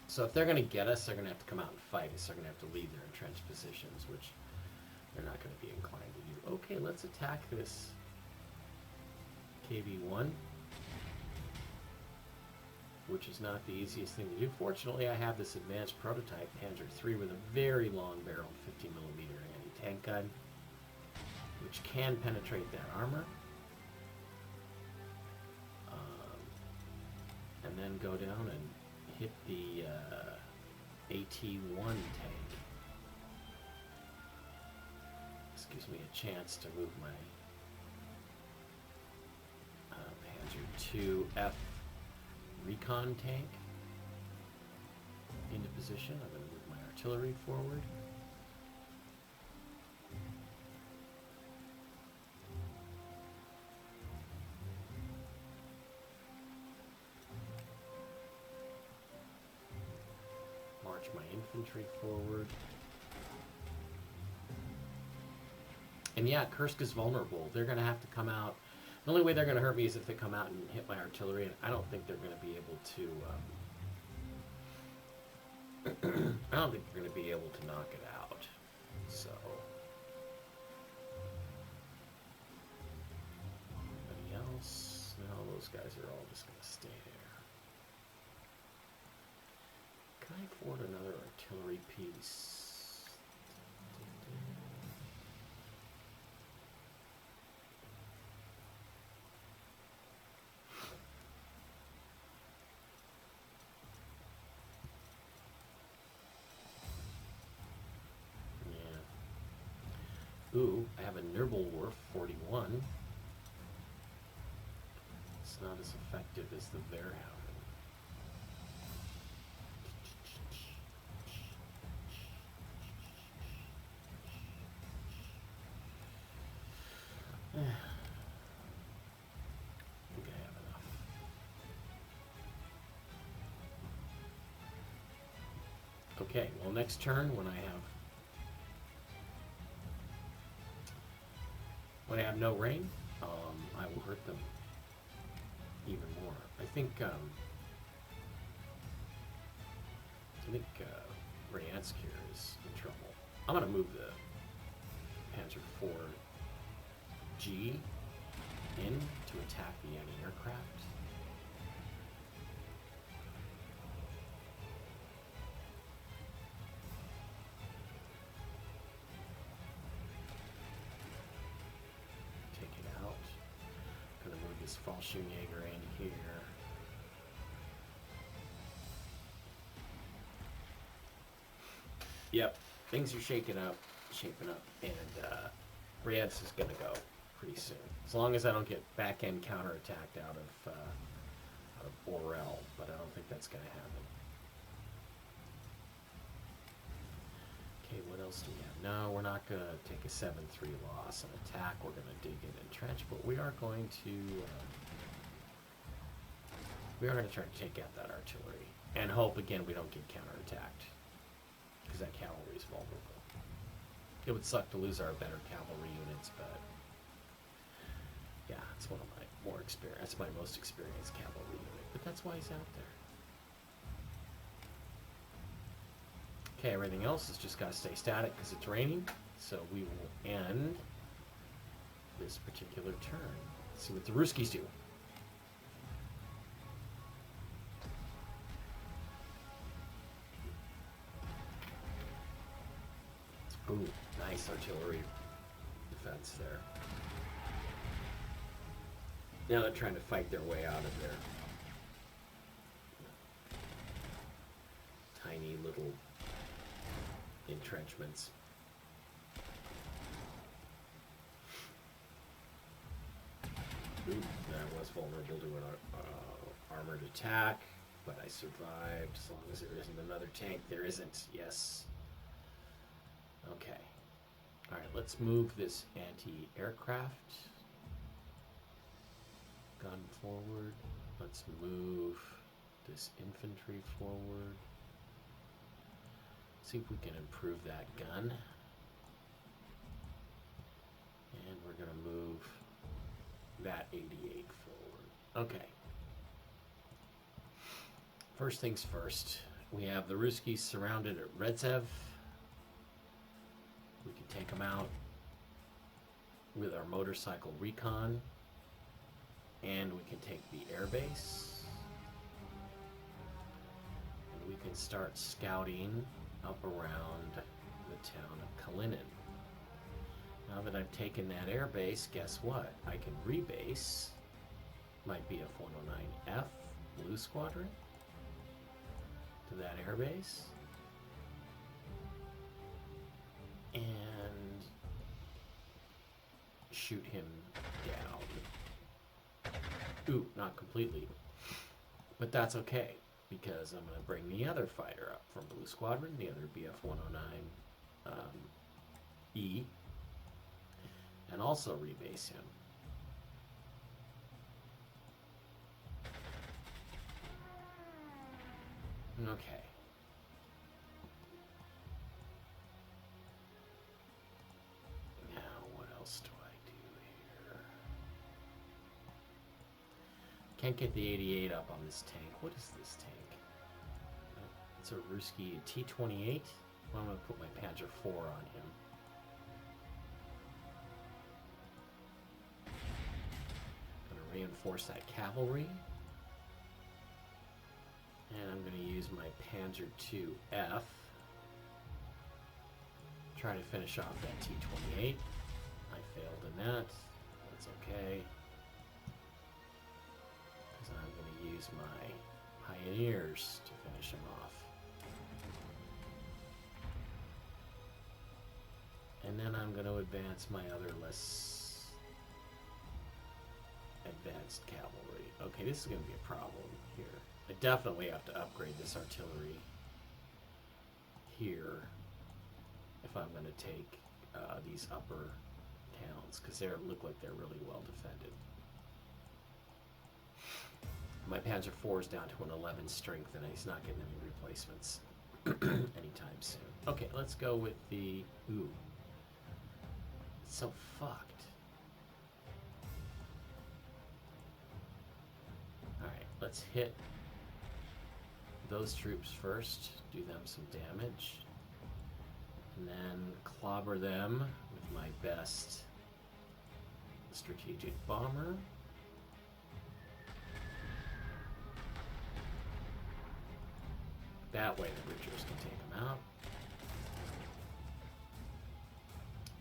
So if they're going to get us, they're going to have to come out and fight us. They're going to have to leave their entrenched positions, which they're not going to be inclined to do. Okay, let's attack this KV-1, which is not the easiest thing to do. Fortunately, I have this advanced prototype Panzer III with a very long-barreled 50mm anti-tank gun, which can penetrate that armor. and then go down and hit the AT-1 tank. This gives me a chance to move my Panzer II-F recon tank into position. I'm going to move my artillery forward. March my infantry forward. And yeah, Kursk is vulnerable. They're going to have to come out. The only way they're going to hurt me is if they come out and hit my artillery, and I don't think they're going to be able to... I don't think they're going to be able to knock it out. So... Anybody else? No, those guys are all just going to stay there. Can I afford another artillery piece? Ooh, I have a Nuremberg 41. It's not as effective as the Wehrhaufen. I think I have enough. Okay, well next turn when I have no rain, I will hurt them even more. I think Bryansk here is in trouble. I'm gonna move the Panzer IV-G in to attack the anti-aircraft. This Fallschirmjäger in here. Yep, things are shaping up, and Bryansk is gonna go pretty soon. As long as I don't get back-end counterattacked out of Borel, but I don't think that's gonna happen. Okay, what else do we have? No, we're not going to take a 7-3 loss on attack. We're going to dig in and trench, but we are going to try to take out that artillery and hope again we don't get counterattacked because that cavalry is vulnerable. It would suck to lose our better cavalry units, but yeah, it's one of my more experienced. That's my most experienced cavalry unit, but that's why he's out there. Okay, everything else is just got to stay static because it's raining. So we will end this particular turn. Let's see what the Ruskies do. Ooh, nice artillery defense there. Now they're trying to fight their way out of their tiny little entrenchments. Ooh, I was vulnerable to an armored attack, but I survived as long as there isn't another tank. There isn't, yes. Okay. Alright, let's move this anti-aircraft gun forward. Let's move this infantry forward. See if we can improve that gun. And we're going to move that 88 forward. Okay. First things first. We have the Ruskies surrounded at Redzev. We can take them out with our motorcycle recon. And we can take the airbase. And we can start scouting up around the town of Kalinin. Now that I've taken that airbase, guess what? I can rebase my Bf-109F blue squadron to that airbase. And shoot him down. Ooh, not completely. But that's okay, because I'm going to bring the other fighter up from Blue Squadron, the other BF-109 E, and also rebase him. Okay. Now, what else do I do here? Can't get the 88 up on this tank. What is this tank? It's a Ruski T-28. Well, I'm going to put my Panzer IV on him. Going to reinforce that cavalry. And I'm going to use my Panzer IIF. Try to finish off that T-28. I failed in that. That's okay. Because I'm going to use my Pioneers to finish him off. And then I'm going to advance my other less advanced cavalry. Okay, this is going to be a problem here. I definitely have to upgrade this artillery here if I'm going to take these upper towns, because they look like they're really well defended. My Panzer IV is down to an 11 strength, and he's not getting any replacements anytime soon. Okay, let's go with the... Ooh. It's so fucked. Alright, let's hit those troops first, do them some damage, and then clobber them with my best strategic bomber. That way the Bridgers can take them out.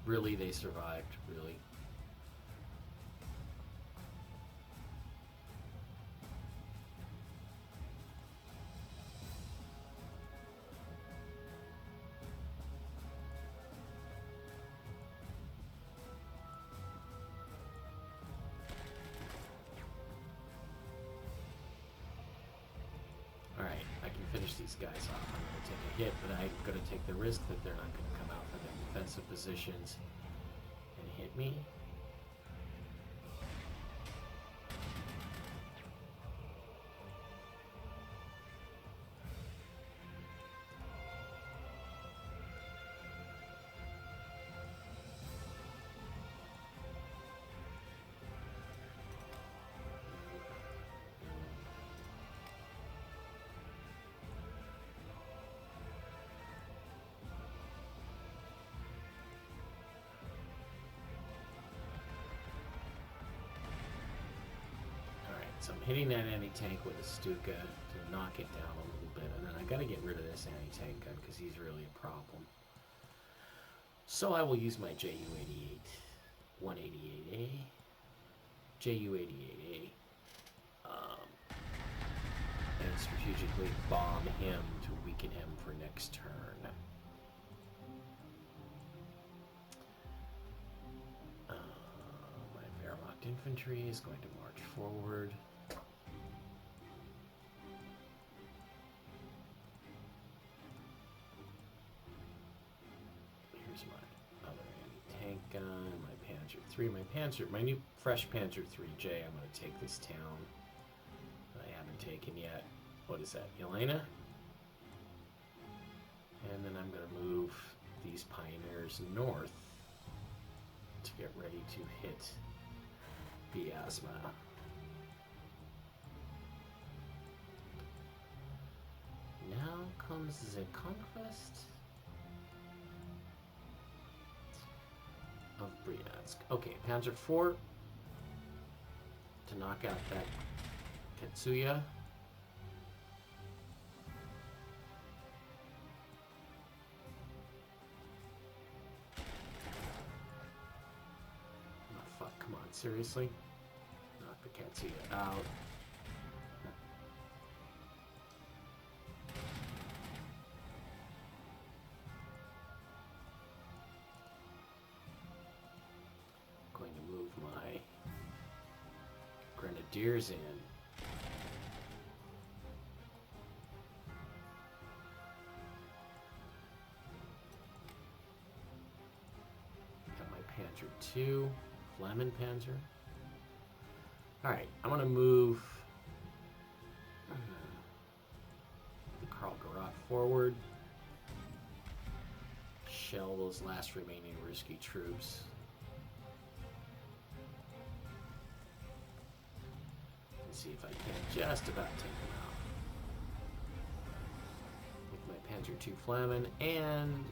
Really, they survived, really. Alright, I can finish these guys off. I'm going to take a hit, but I'm going to take the risk that they're not going to come out from their defensive positions and hit me. So I'm hitting that anti-tank with a Stuka to knock it down a little bit, and then I got to get rid of this anti-tank gun because he's really a problem. So I will use my Ju-88 188A, Ju-88A, and strategically bomb him to weaken him for next turn. My Wehrmacht infantry is going to march forward. My new fresh Panzer IIIJ. I'm going to take this town that I haven't taken yet. What is that, Yelena? And then I'm going to move these Pioneers north to get ready to hit Vyazma. Now comes the conquest of Bryansk. Okay, Panzer IV to knock out that Katsuya. Oh fuck, come on, seriously? Knock the Katsuya out. Grenadiers in. Got my Panzer II, Flamen Panzer. Alright, I'm going to move the Karl Garat forward. Shell those last remaining risky troops. And see if I can just about take them out. With my Panzer II Flamen and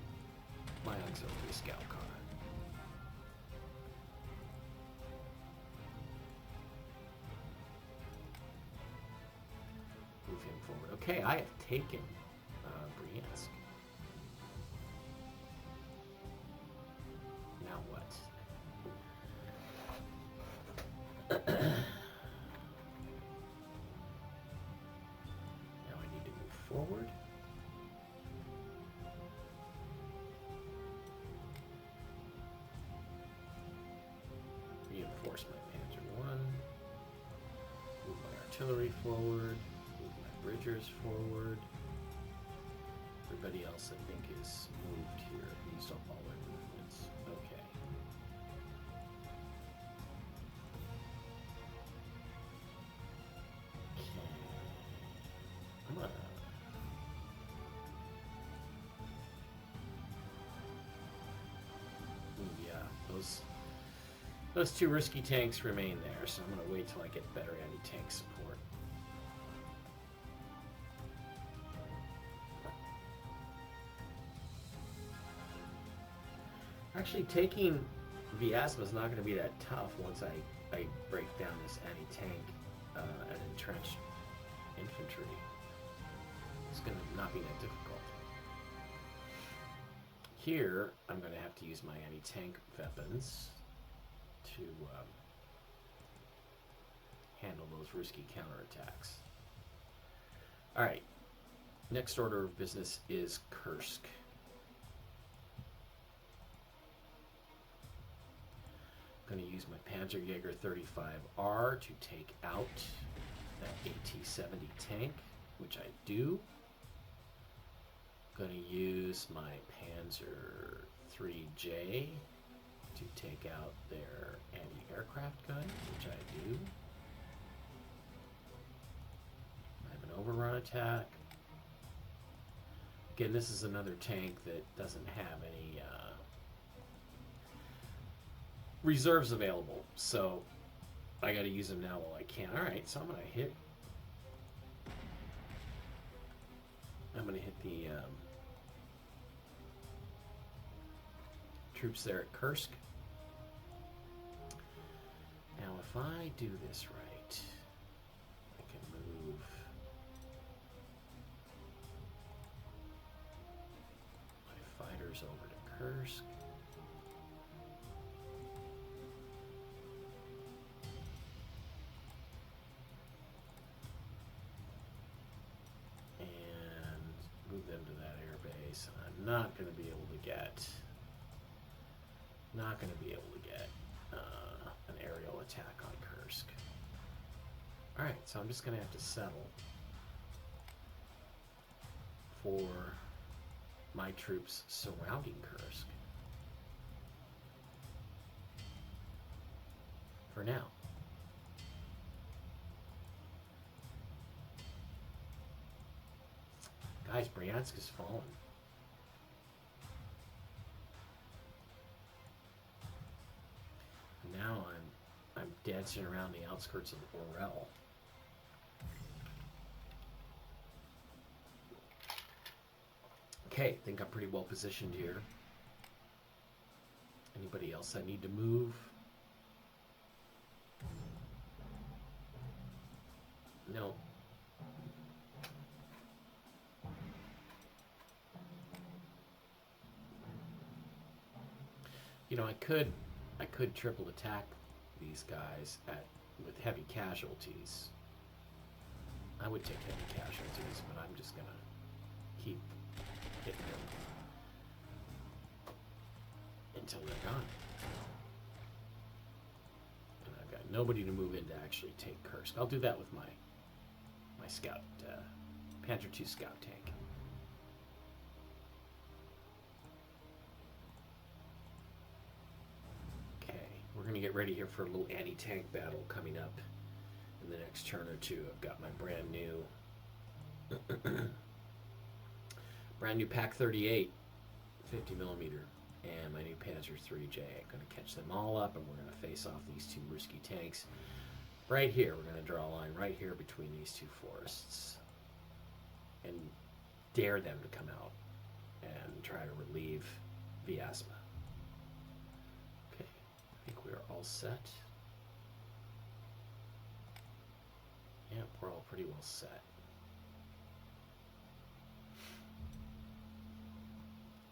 my auxiliary scout car. Move him forward. Okay, I have taken Bryansk. Now what? Now I need to move forward. Reinforce my Panzer I. Move my artillery forward. Move my bridgers forward. Everybody else, I think, is moved here. At least all their movements. Okay. I'm gonna... Ooh, yeah, those two risky tanks remain there, so I'm gonna wait till I get better anti-tank support. Actually, taking Vyazma is not going to be that tough once I break down this anti-tank and entrenched infantry. It's going to not be that difficult. Here, I'm going to have to use my anti-tank weapons to handle those risky counterattacks. Alright, next order of business is Kursk. I'm going to use my Panzerjäger 35R to take out that AT-70 tank, which I do. I'm going to use my Panzer 3J to take out their anti-aircraft gun, which I do. I have an overrun attack. Again, this is another tank that doesn't have any reserves available, so I got to use them now while I can. All right, so I'm going to hit the troops there at Kursk. Now, if I do this right, I can move my fighters over to Kursk. Move them to that air base. I'm not going to be able to get an aerial attack on Kursk. All right, so I'm just going to have to settle for my troops surrounding Kursk for now. Guys, Bryansk has fallen. Now I'm dancing around the outskirts of Orel. Okay, I think I'm pretty well positioned here. Anybody else I need to move? No. You know, I could triple attack these guys with heavy casualties. I would take heavy casualties, but I'm just gonna keep hitting them until they're gone. And I've got Nobody to move in to actually take Kursk. I'll do that with my scout, Panther II scout tank. Okay, we're going to get ready here for a little anti-tank battle coming up in the next turn or two. I've got my brand new Pak 38 50 millimeter and my new Panzer IIIJ. I'm going to catch them all up, and we're going to face off these two Ruski tanks right here. We're going to draw a line right here between these two forests and dare them to come out and try to relieve Vyazma. Okay, I think we are all set. Yep, we're all pretty well set.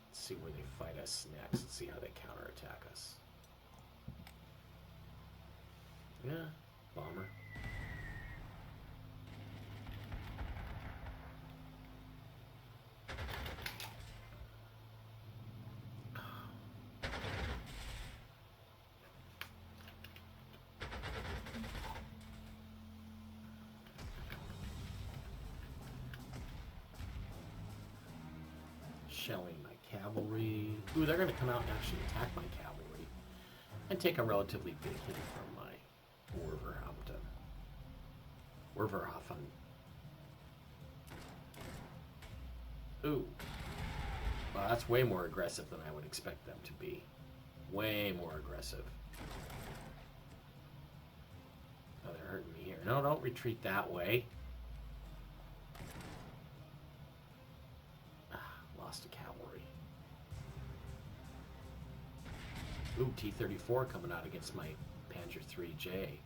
Let's see where they fight us next. Let's see how they counterattack us. Yeah, bomber. Shelling my cavalry. Ooh, they're going to come out and actually attack my cavalry and take a relatively big hit from my Werverhafen. Ooh. Well, that's way more aggressive than I would expect them to be. Way more aggressive. Oh, they're hurting me here. No, don't retreat that way. Lost a cavalry. Ooh, T-34 coming out against my Panzer IIIJ.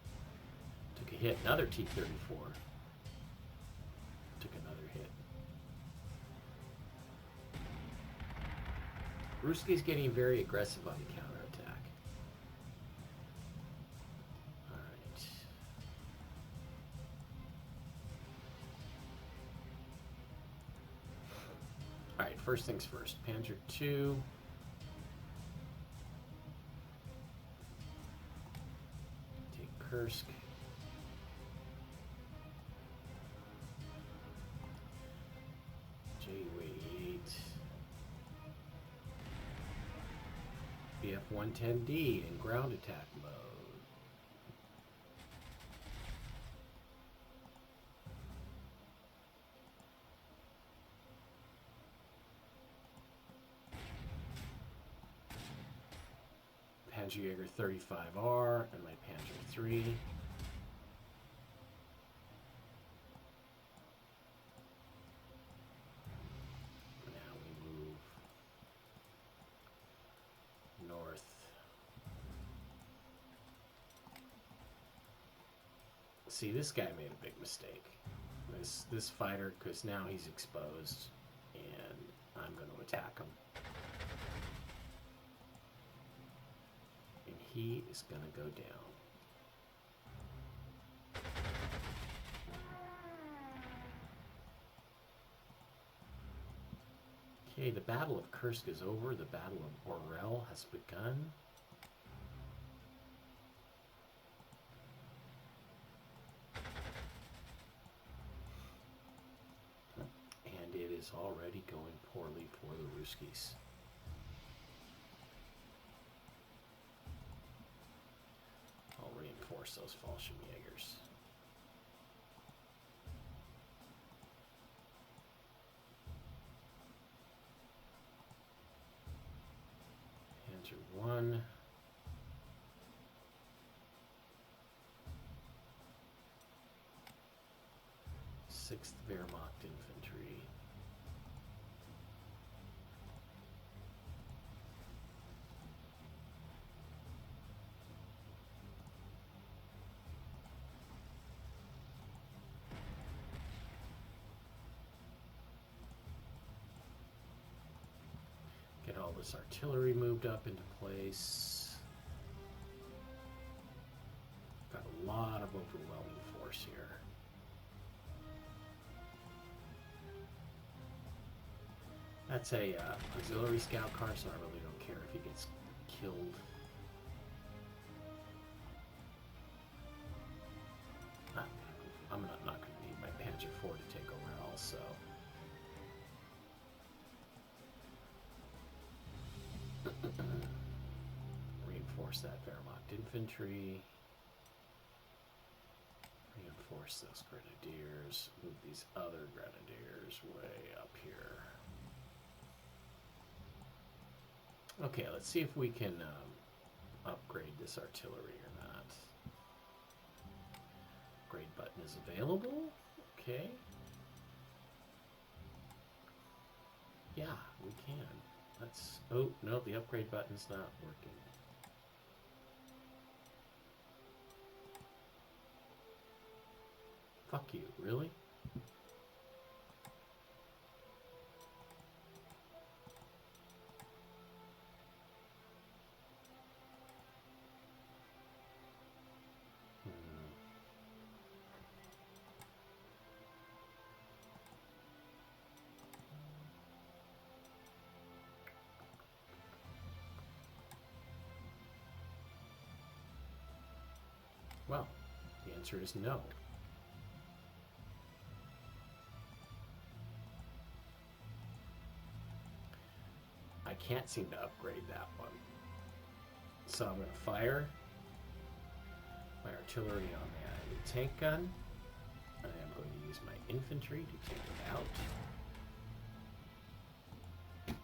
Took a hit. Another T-34. Took another hit. Ruski's getting very aggressive on the counterattack. Alright. Alright, first things first. Panzer II. Take Kursk. Ju-88. BF-110D in ground attack mode. Panzerjäger 35R and my Panzer III. Now we move north. See, this guy made a big mistake. This fighter, because now he's exposed, and I'm going to attack him. And he is going to go down. Okay, the Battle of Kursk is over. The Battle of Orel has begun. And it is already going poorly for the Ruskies. I'll reinforce those Fallschirmjägers. Panzer 1. Sixth Wehrmacht Infantry. Get all this artillery moved up into place. Got a lot of overwhelming force here. That's a auxiliary scout car, so I really don't care if he gets killed. I'm not going to need my Panzer IV to take over also. Reinforce that Wehrmacht infantry. Reinforce those grenadiers. Move these other grenadiers way up here. Okay, let's see if we can upgrade this artillery or not. Upgrade button is available. Okay. Yeah, we can. Let's... Oh, no, the upgrade button's not working. Fuck you, really? Well, the answer is no. I can't seem to upgrade that one. So I'm going to fire my artillery on the tank gun. I am going to use my infantry to take it out. And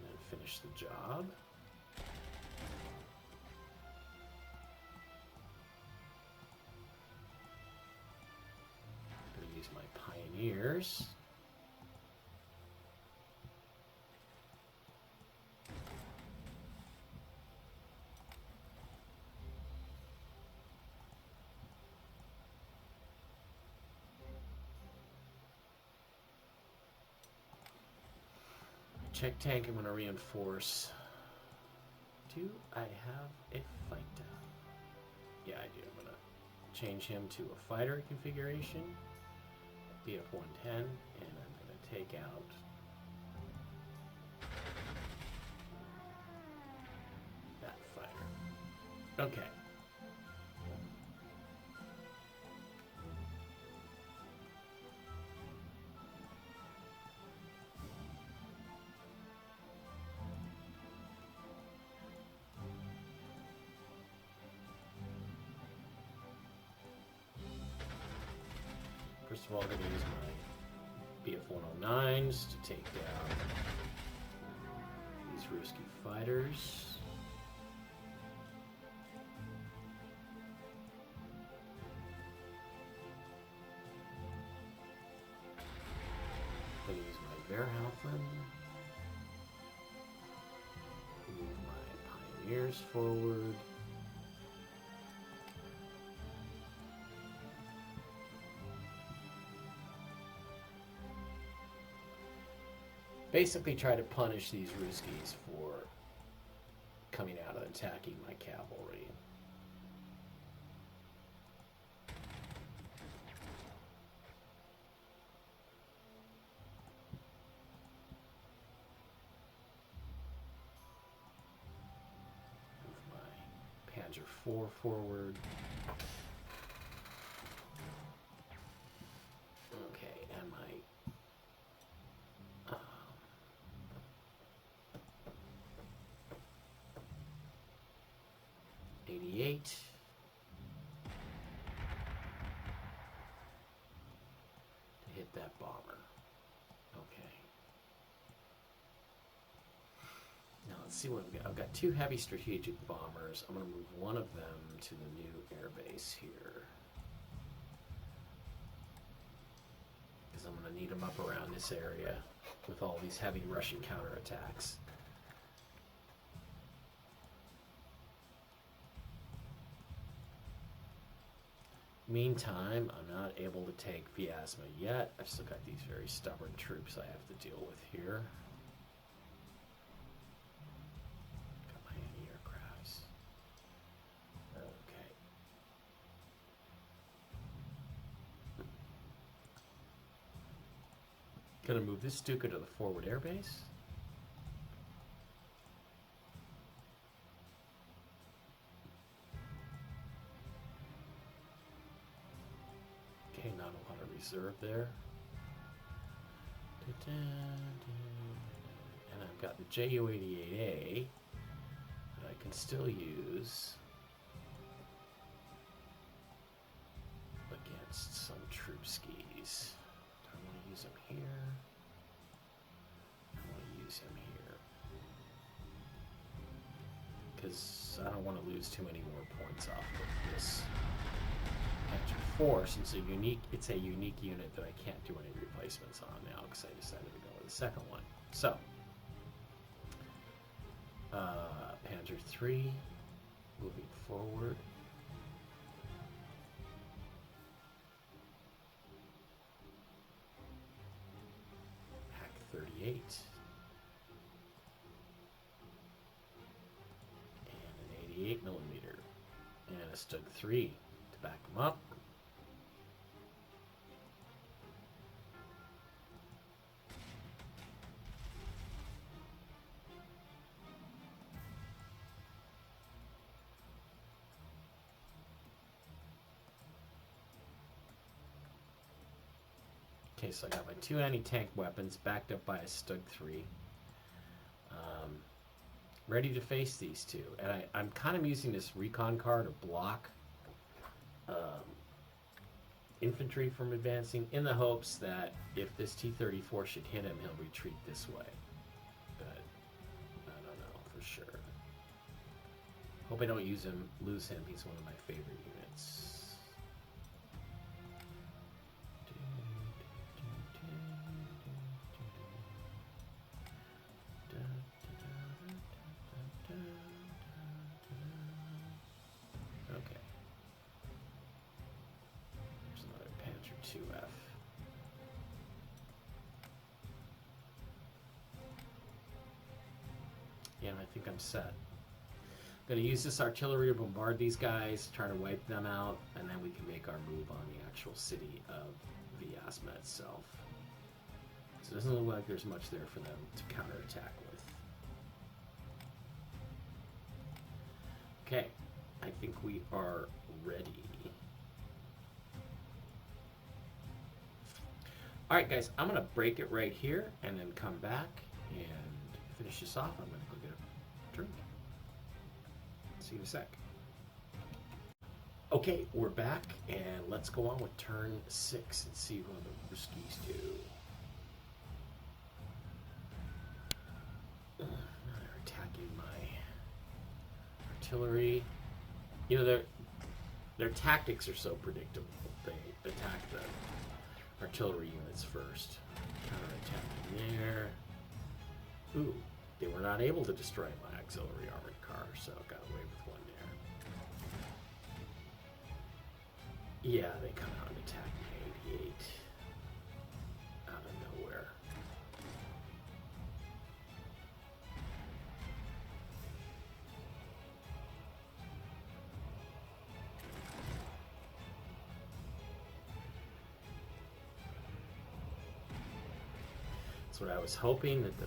then finish the job. I'm going to use my pioneers. Check tank, I'm going to reinforce. Do I have a fighter? Yeah, I do. I'm going to change him to a fighter configuration. BF-110, and I'm going to take out that fighter. Okay. First of all, I'm going to use my BF-109s to take down these Ruski fighters. I'm going to use my Wehrhaufen. Move my pioneers forward. Basically try to punish these Ruskies for coming out and attacking my cavalry. Move my Panzer IV forward. Okay, and my 88. To hit that bomber. Okay. Now let's see what I've got. I've got 2 heavy strategic bombers. I'm going to move one of them to the new air base here. Because I'm going to need them up around this area with all these heavy Russian counterattacks. Meantime, I'm not able to take Vyazma yet. I've still got these very stubborn troops I have to deal with here. Got my anti-aircrafts. Okay. Gonna move this Stuka to the forward airbase. Okay, reserve there. And I've got the Ju-88A that I can still use against some troop skis. Do I want to use him here? I want to use him here. Because I don't want to lose too many more points off of this Panther 4, since it's a unique unit that I can't do any replacements on now because I decided to go with the second one. So, Panther 3, moving forward. Hack 38. And an 88 millimeter. And a Stug 3 to back them up. Okay, so I got my 2 anti-tank weapons backed up by a Stug 3. Ready to face these two. And I'm kind of using this recon car to block infantry from advancing in the hopes that if this T-34 should hit him, he'll retreat this way. But I don't know for sure. Hope I don't lose him. He's one of my favorite units. Yeah, I think I'm set. I'm going to use this artillery to bombard these guys, try to wipe them out, and then we can make our move on the actual city of Vyazma itself. So it doesn't look like there's much there for them to counterattack with. Okay, I think we are ready. Alright guys, I'm going to break it right here and then come back and finish this off. I'm going to go get a drink. See you in a sec. Okay, we're back and let's go on with turn 6 and see what the Ruskies do. They're attacking my artillery. You know, their tactics are so predictable. They attack the artillery units first. Counterattacking there. Ooh, they were not able to destroy my auxiliary armored car, so got away with one there. Yeah, they come out and attack my 88 out of nowhere. That's what I was hoping, that the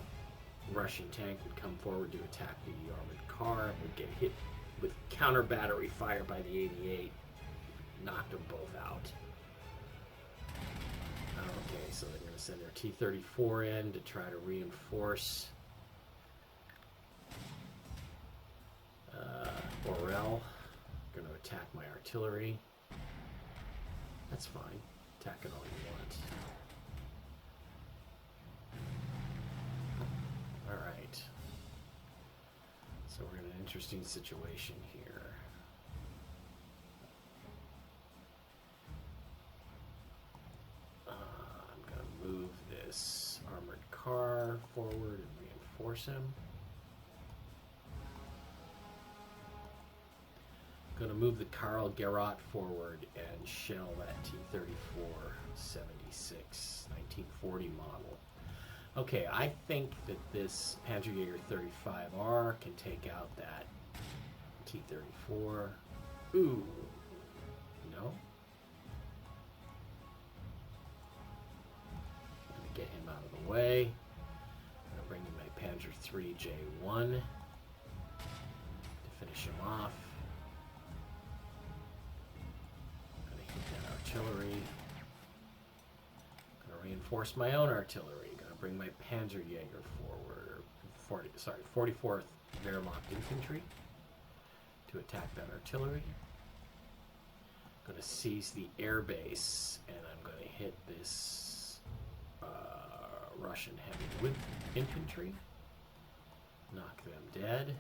Russian tank would come forward to attack the armored car and would get hit with counter battery fire by the 88. Knocked them both out. Okay, so they're going to send their T-34 in to try to reinforce Orel. Going to attack my artillery. That's fine. Attack it all you want. Alright. So we're in an interesting situation here. I'm going to move this armored car forward and reinforce him. I'm going to move the Karl Gerot forward and shell that T-34 76 1940 model. Okay, I think that this Panzerjäger 35R can take out that T-34. Ooh, no. I'm going to get him out of the way. I'm going to bring in my Panzer III J1 to finish him off. I'm going to hit that artillery. reinforce my own artillery. Gonna bring my Panzerjäger forward. 44th Wehrmacht Infantry to attack that artillery. Gonna seize the air base, and I'm gonna hit this Russian heavy infantry. Knock them dead.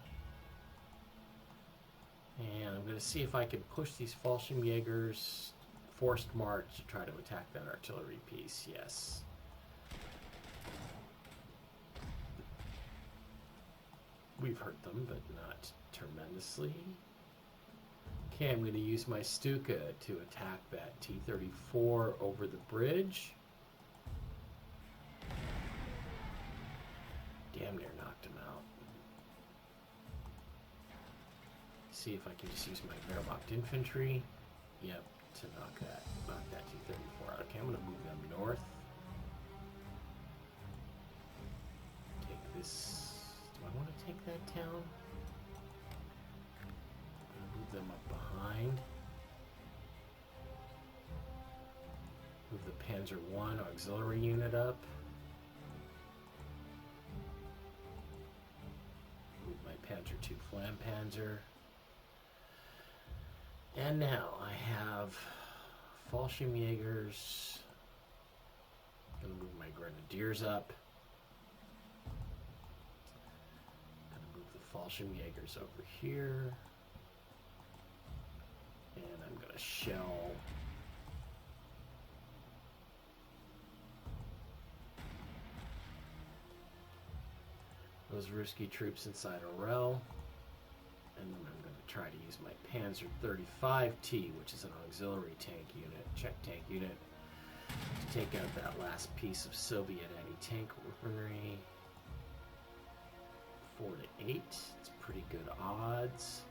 And I'm gonna see if I can push these Fallschirmjägers forced march to try to attack that artillery piece. Yes. We've hurt them, but not tremendously. Okay, I'm going to use my Stuka to attack that T-34 over the bridge. Damn near knocked him out. See if I can just use my Wehrmacht infantry. Yep, to knock that T-34 out. Okay, I'm going to move them north. Take this. Do I want to take that town? Move them up behind. Move the Panzer I auxiliary unit up. Move my Panzer II Flampanzer. And now I have Fallschirmjägers. Gonna move my Grenadiers up. Gonna move the Fallschirmjägers over here. And I'm gonna shell those Ruski troops inside Orel. And then I'm going to try to use my Panzer 35T, which is an auxiliary tank unit, Czech tank unit, to take out that last piece of Soviet anti-tank weaponry. 4 to 8. It's pretty good odds.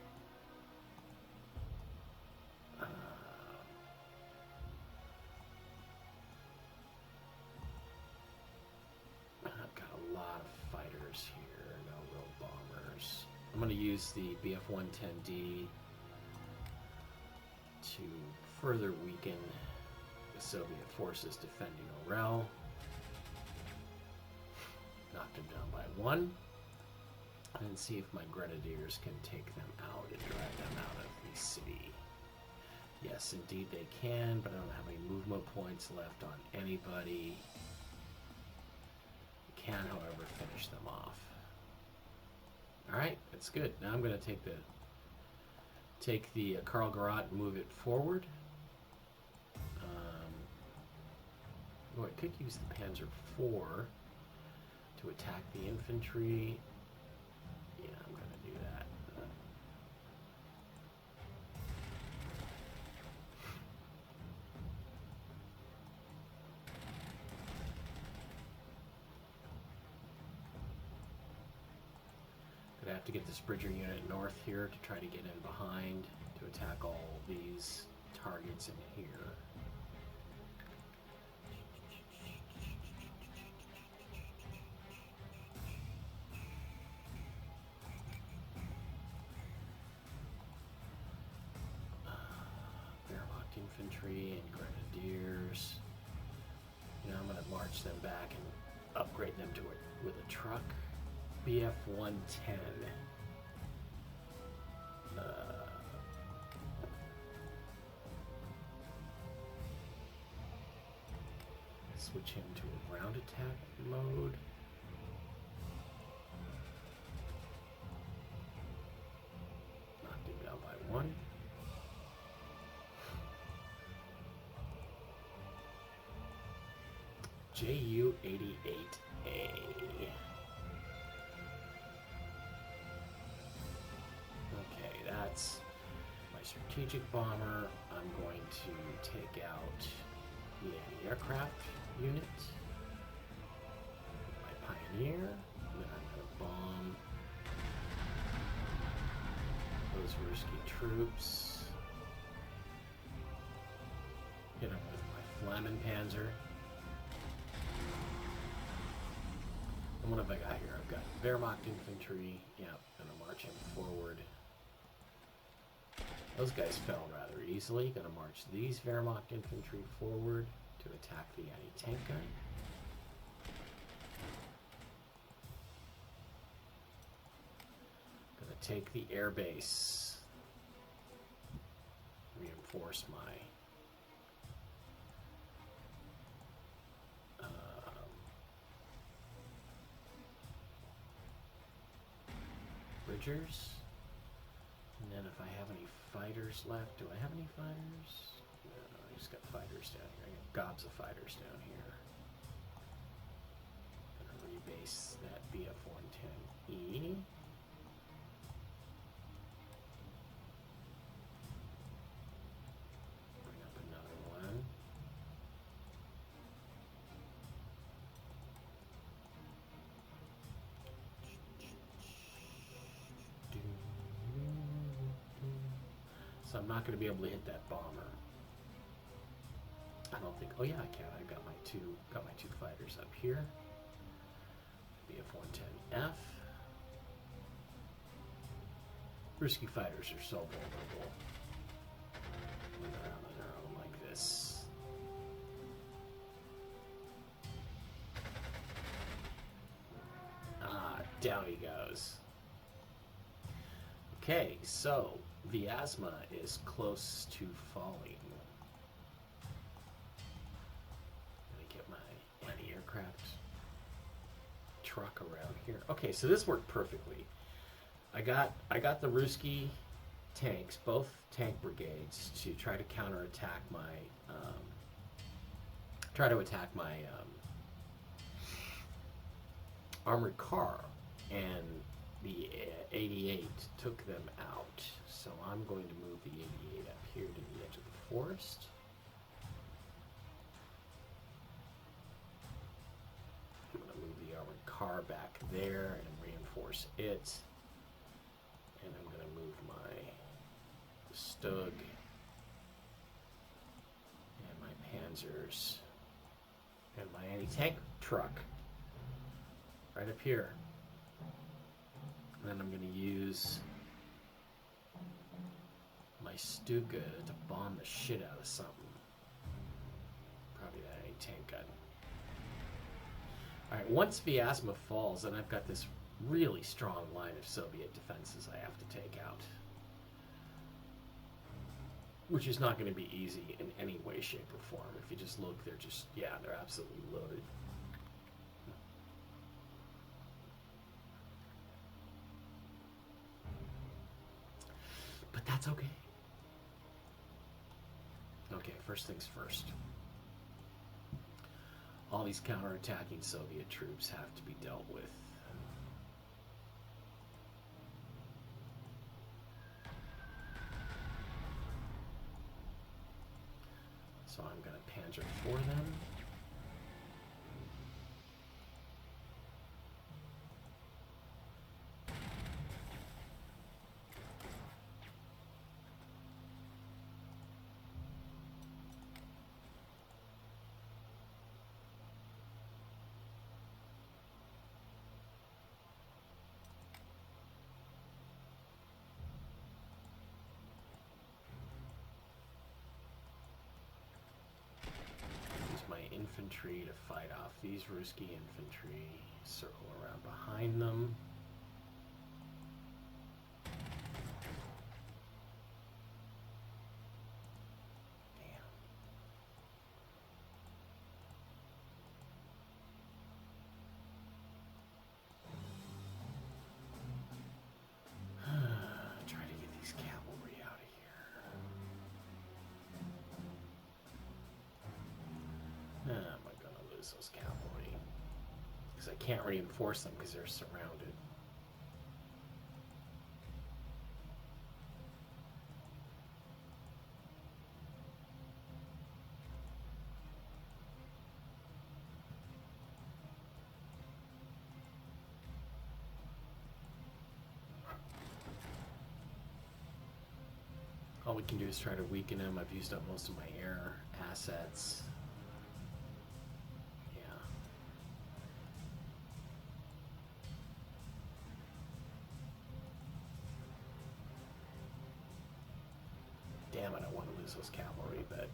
I've got a lot of fighters here, no real bombers. I'm going to use the Bf-110D to further weaken the Soviet forces defending Orel. Knocked him down by 1. And see if my Grenadiers can take them out and drive them out of the city. Yes, indeed they can, but I don't have any movement points left on anybody. Can, however, finish them off. Alright, that's good. Now I'm going to take the Karl Garat and move it forward. I could use the Panzer IV to attack the infantry. Yeah, I'm going to do that. Gonna have to get this Bridger unit north here to try to get in behind to attack all these targets in here. Wehrmacht infantry and grenadiers. You know, I'm gonna march them back and upgrade them to with a truck. Bf-110. Switch him to a ground attack mode. Knocked him down by 1. Ju-88A. Okay, that's my strategic bomber. I'm going to take out the anti-aircraft unit. My Pioneer. And then I'm going to bomb those Ruski troops. Hit them with my Flammenpanzer. And what have I got here? I've got Wehrmacht infantry. Yep, gonna march him forward. Those guys fell rather easily. Gonna march these Wehrmacht infantry forward to attack the anti-tank gun. Gonna take the air base. Reinforce my bridgers. And then if I have any fighters left, do I have any fighters? No, I just got fighters down here. I got gobs of fighters down here. Gonna rebase that BF-110E. Bring up another one. So I'm not going to be able to hit that bomber. I don't think. Oh yeah, I can. I got my two fighters up here. BF-110F. Risky fighters are so vulnerable when they're out on their own like this. Ah, down he goes. Okay, so Vyazma is close to falling. Let me get my anti-aircraft truck around here. Okay, so this worked perfectly. I got the Ruski tanks, both tank brigades, to try to counterattack my armored car, and the 88 took them out. So I'm going to move the 88 up here to the edge of the forest. I'm going to move the armored car back there and reinforce it. And I'm going to move my Stug and my Panzers and my anti-tank truck right up here. And then I'm going to use my Stuga to bomb the shit out of something. Probably that anti-tank gun. Alright, once Vyazma falls, then I've got this really strong line of Soviet defenses I have to take out. Which is not going to be easy in any way, shape, or form. If you just look, they're just, yeah, they're absolutely loaded. But that's okay. Okay, first things first. All these counterattacking Soviet troops have to be dealt with. So I'm going to Panzer for them. Infantry to fight off these Ruski infantry. Circle around behind them. Damn. Try to get these cavalry out of here. Am I going to lose those cavalry? Because I can't reinforce them because they're surrounded. All we can do is try to weaken them. I've used up most of my air assets. Damn, I don't want to lose those cavalry, but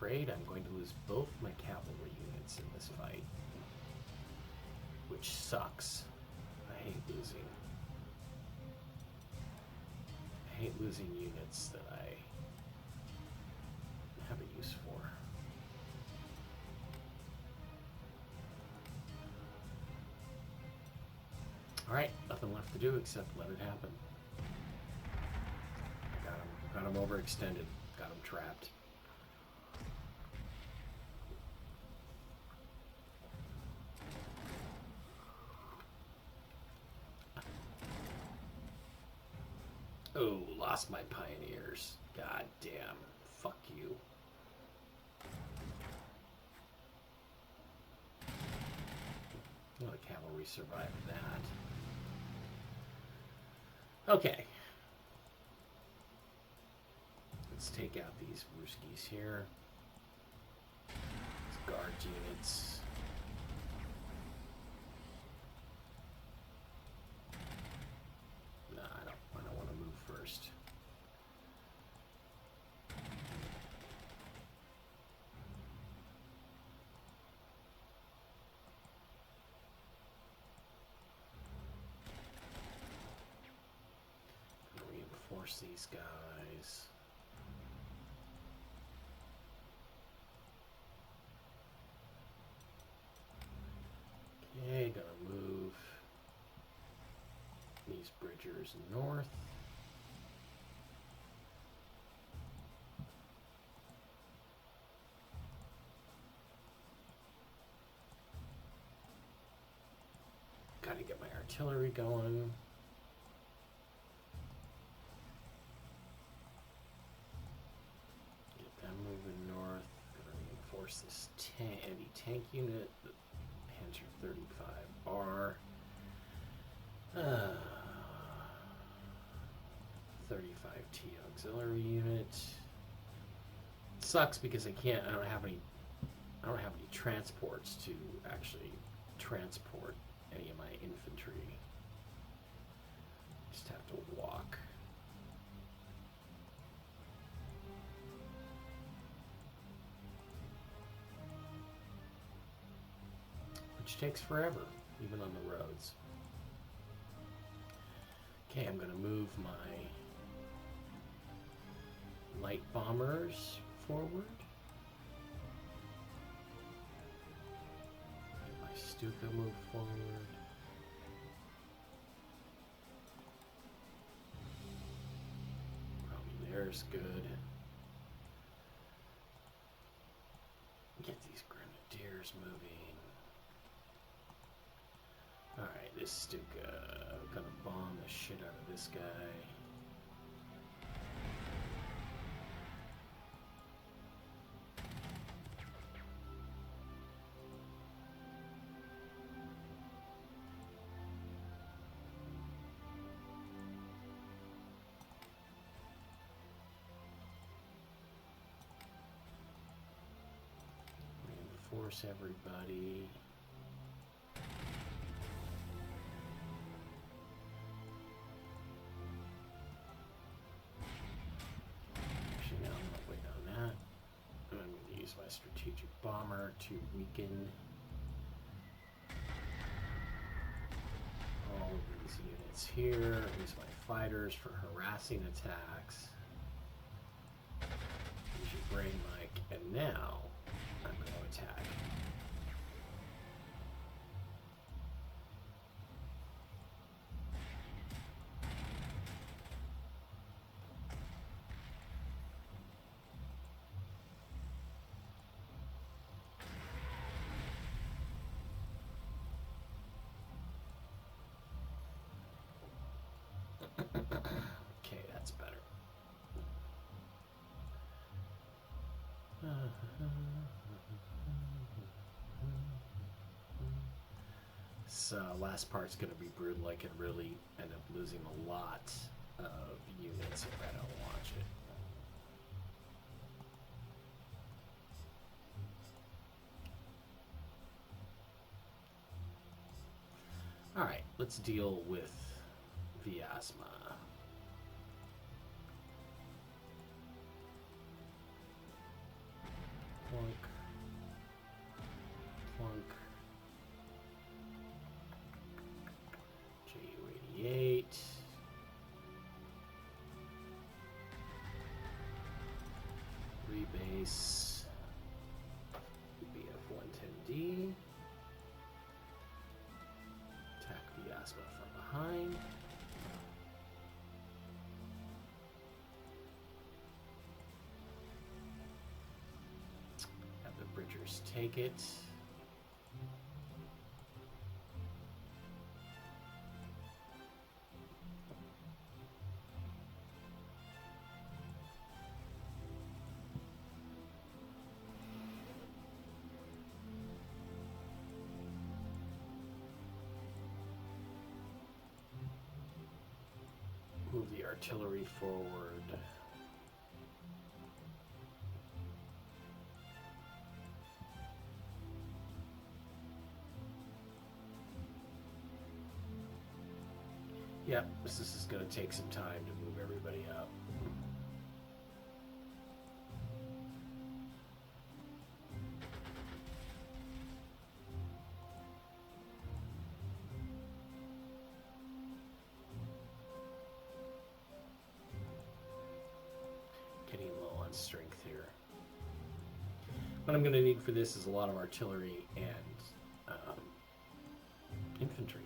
afraid I'm going to lose both my cavalry units in this fight. Which sucks. I hate losing. I hate losing units that I have a use for. Alright, nothing left to do except let it happen. Got him overextended. Got him trapped. Oh, lost my pioneers. God damn. Fuck you. Well, the cavalry survived that. Okay. Let's take out these Ruskies here. These guard units. No, I don't want to move first. Reinforce these guys. Okay, gonna move these bridgers north. Gotta get my artillery going. Get them moving north. Gonna reinforce this heavy tank unit. The Panzer 35R. 35T auxiliary unit. Sucks because I don't have any transports to actually transport any of my infantry. Just have to walk. Which takes forever, even on the roads. Okay, I'm gonna move my light bombers forward. Get my Stuka move forward. Probably there's good. Get these grenadiers moving. Alright, this Stuka. Gonna bomb the shit out of this guy. Reinforce everybody. My strategic bomber to weaken all of these units here. Use my fighters for harassing attacks. Use your brain, Mike. And now I'm going to attack. Okay, that's better. This last part's going to be brutal. I could really end up losing a lot of units if I don't watch it. Alright, let's deal with Vyazma. base. BF-110D. Attack Vyazma from behind. Have the Bridgers take it. Move the artillery forward. Yep, this is going to take some time to move everybody up. Getting low on strength here. What I'm going to need for this is a lot of artillery and infantry.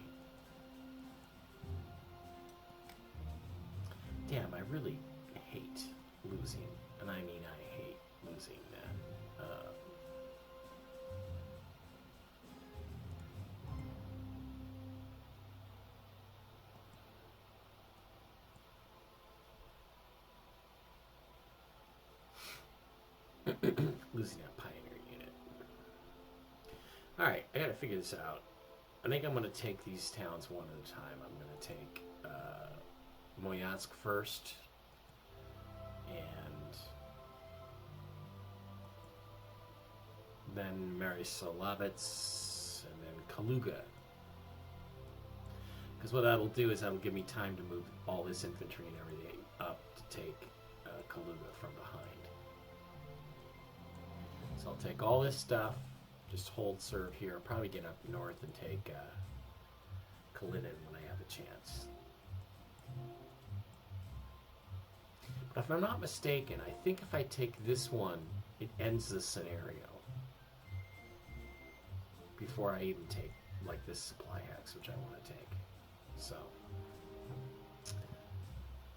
Damn, I really hate losing, and I mean I hate losing that. Losing that Pioneer unit. Alright, I gotta figure this out. I think I'm gonna take these towns one at a time. I'm gonna take Moyansk first, and then Marisolavets, and then Kaluga. Because what that'll do is that'll give me time to move all this infantry and everything up to take Kaluga from behind. So I'll take all this stuff, just hold serve here. I'll probably get up north and take Kalinin when I have a chance. But if I'm not mistaken, I think if I take this one, it ends the scenario. Before I even take, like, this supply hex, which I want to take. So,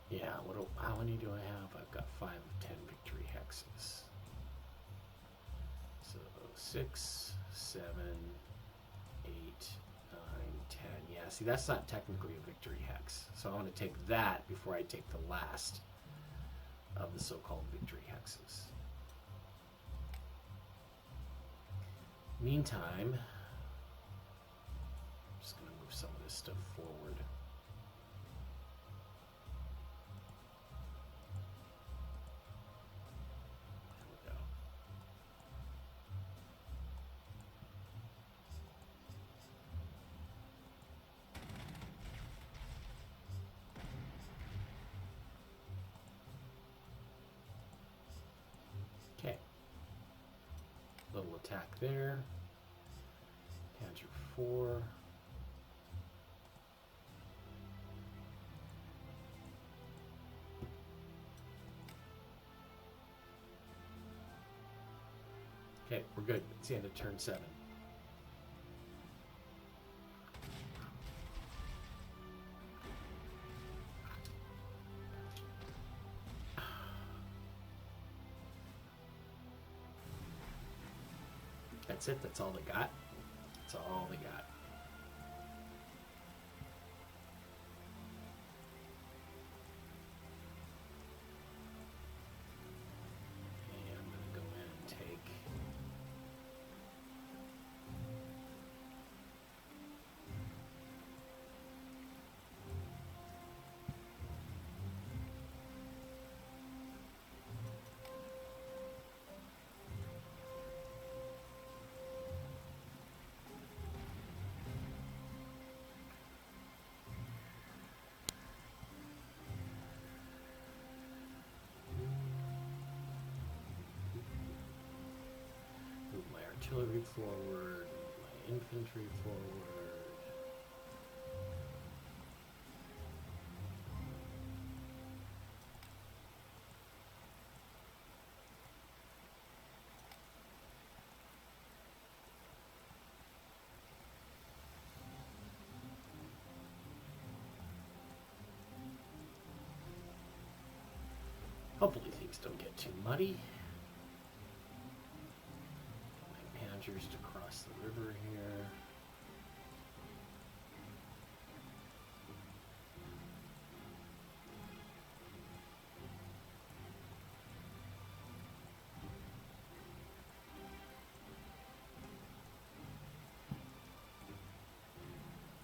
yeah, how many do I have? I've got 5 of 10 victory hexes. So, 6, 7, 8, 9, 10. Yeah, see, that's not technically a victory hex. So I want to take that before I take the last of the so-called victory hexes. Meantime, I'm just going to move some of this stuff forward. There we go. Okay. Little attack there. Panzer 4. Okay, we're good. It's the end of turn 7. That's it. That's all they got. That's all they got. And I'm going to go in and take... Move my artillery forward, move my infantry forward. Hopefully things don't get too muddy. My Panzers to cross the river here.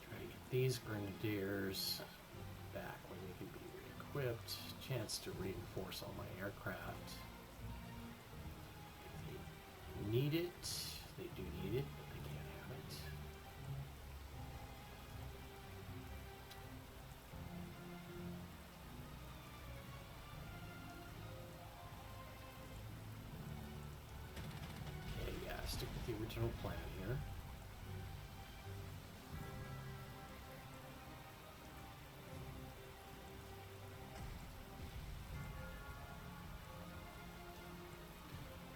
Try to get these grenadiers back when they can be re-equipped. Chance to reinforce all my aircraft. If they need it, they do need it, but they can't have it. Okay, yeah, stick with the original plan here.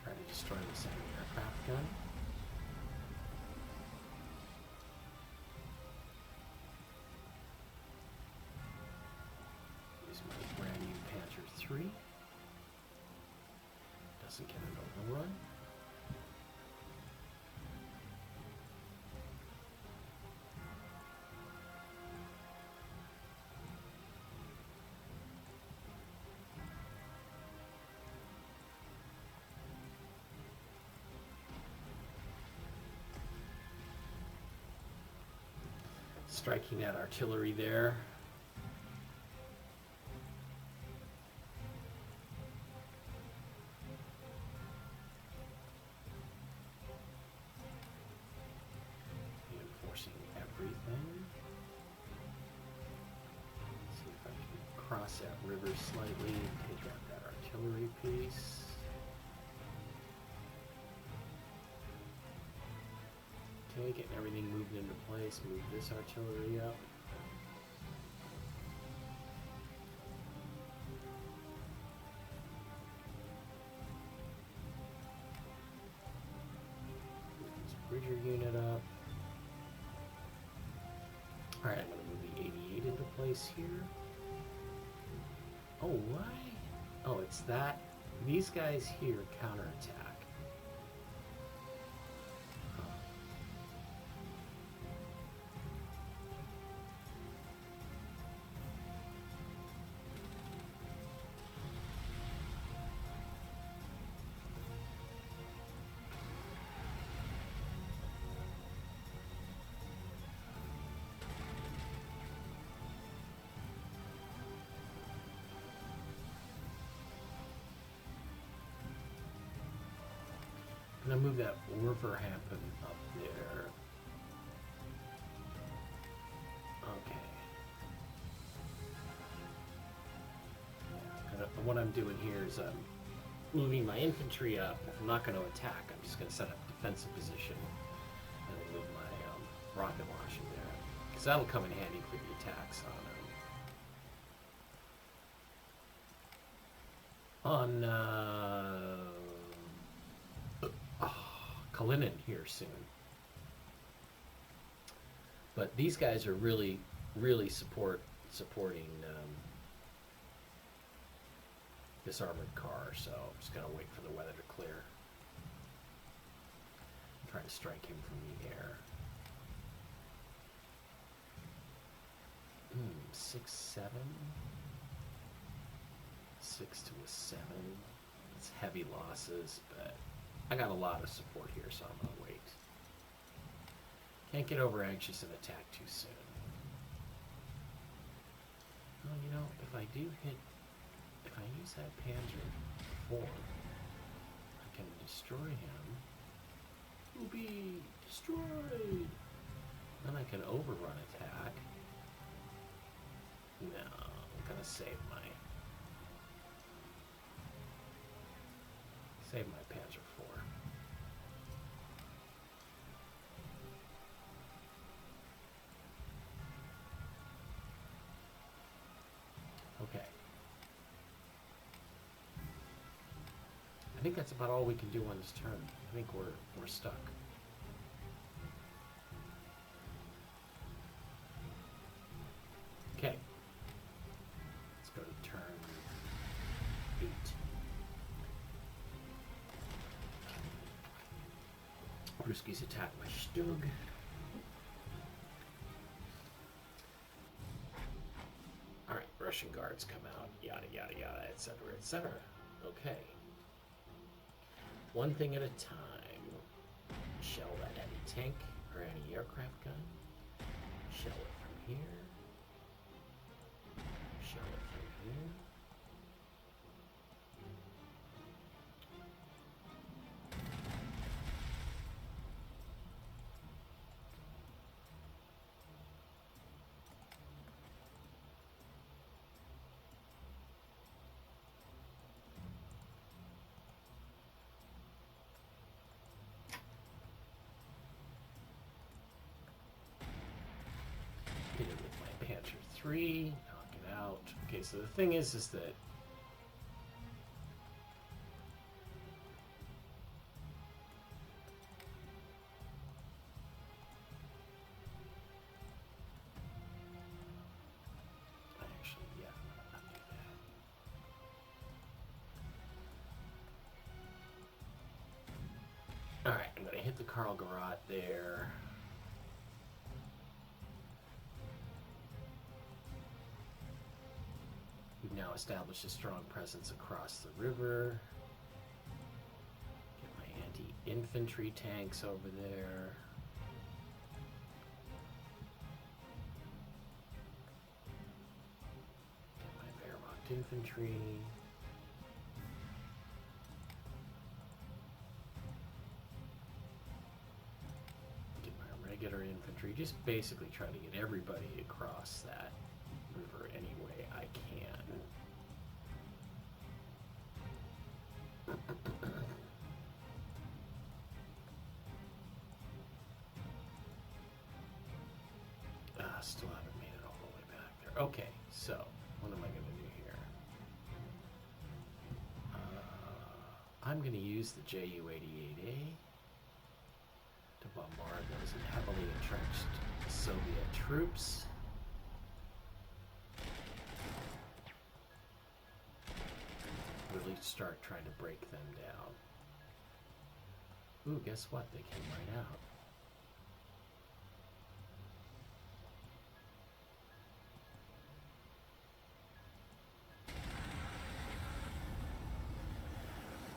Try to destroy this anti-aircraft gun. Use my brand new Panther 3. Doesn't get an overrun. Striking that artillery there. Reinforcing everything. See if I can cross that river slightly, take out that artillery piece. Okay, getting everything moved into place. Move this artillery up. Move this bridger unit up. Alright, I'm going to move the 88 into place here. Oh, why? Oh, it's that. These guys here counterattack. I'm gonna move that Wolverhampton up there. Okay. What I'm doing here is I'm moving my infantry up. I'm not going to attack. I'm just going to set up defensive position and then move my rocket launcher there, because that'll come in handy for the attacks on Kalinin here soon. But these guys are really supporting this armored car, so I'm just gonna wait for the weather to clear. I'm trying to strike him from the air. 6, 7. 6 to a 7. It's heavy losses, but I got a lot of support here, so I'm gonna wait. Can't get over anxious and attack too soon. Well, you know, if I do hit, if I use that Panzer 4, I can destroy him. He'll be destroyed. Then I can overrun attack. No, I'm gonna save my Panzer 4. Okay. I think that's about all we can do on this turn. I think we're stuck. Okay. Let's go to turn 8. Ruskies attack my Stug. Alright, Russian guards come out, yada yada yada, etc., etc. Okay. One thing at a time. Shell that anti-tank or anti-aircraft gun. Shell it from here. Shell it from here. Hit it with my Panther 3, knock it out. Okay, so the thing is that actually, yeah, I'm gonna do that. Alright, I'm gonna hit the Karl Garat there. We've now established a strong presence across the river. Get my anti-infantry tanks over there. Get my Wehrmacht infantry. Get my regular infantry. Just basically try to get everybody across that river any way I can. Still haven't made it all the way back there. Okay, so what am I going to do here? I'm going to use the Ju-88A to bombard those heavily entrenched Soviet troops. Really start trying to break them down. Ooh, guess what? They came right out.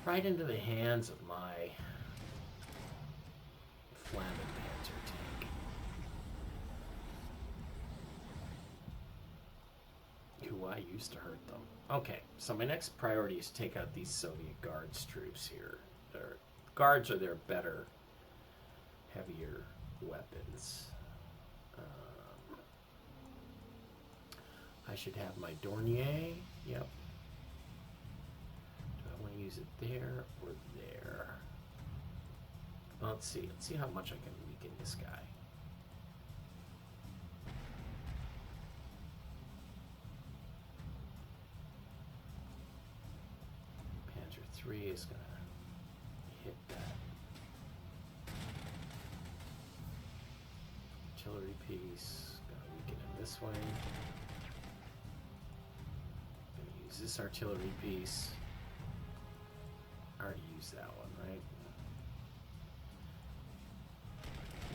Right into the hands of my Flammen Panzer tank. Who I used to hurt them. Okay, so my next priority is take out these Soviet Guards troops here. Their guards are their better, heavier weapons. I should have my Dornier. Yep. I want to use it there or there. Well, let's see. Let's see how much I can weaken this guy. Panther 3 is going to hit that. Artillery piece. Going to weaken him this way. Going to use this artillery piece. I already used that one, right?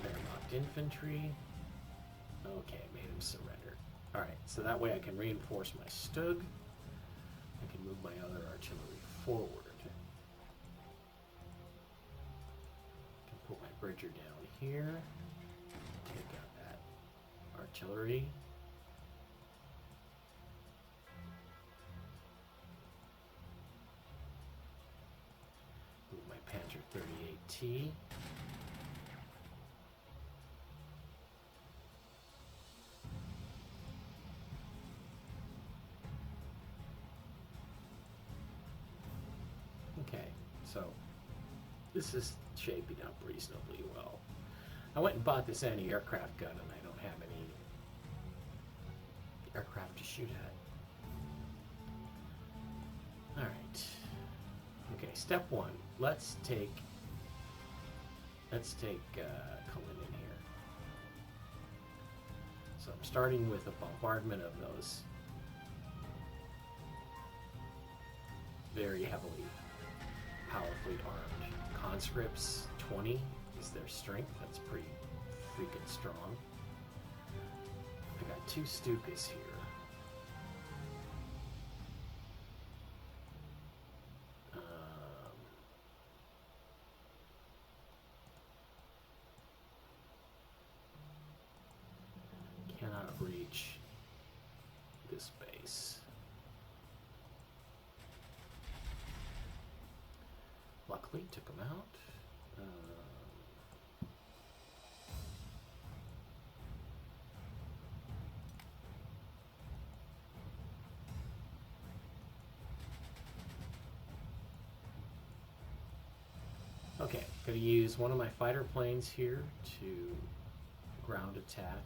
Wehrmacht infantry. Okay, made him surrender. Alright, so that way I can reinforce my Stug. I can move my other artillery forward. I can put my Bridger down here. Take out that artillery. Panther 38T. Okay, so this is shaping up reasonably well. I went and bought this anti-aircraft gun and I don't have any aircraft to shoot at. Alright. Okay, step one. Let's take Kalinin here. So I'm starting with a bombardment of those very heavily, powerfully armed conscripts, 20. is their strength. That's pretty freaking strong. I got 2 Stukas here. Cannot reach this base. Luckily, took him out. Okay, gonna use one of my fighter planes here to ground attack.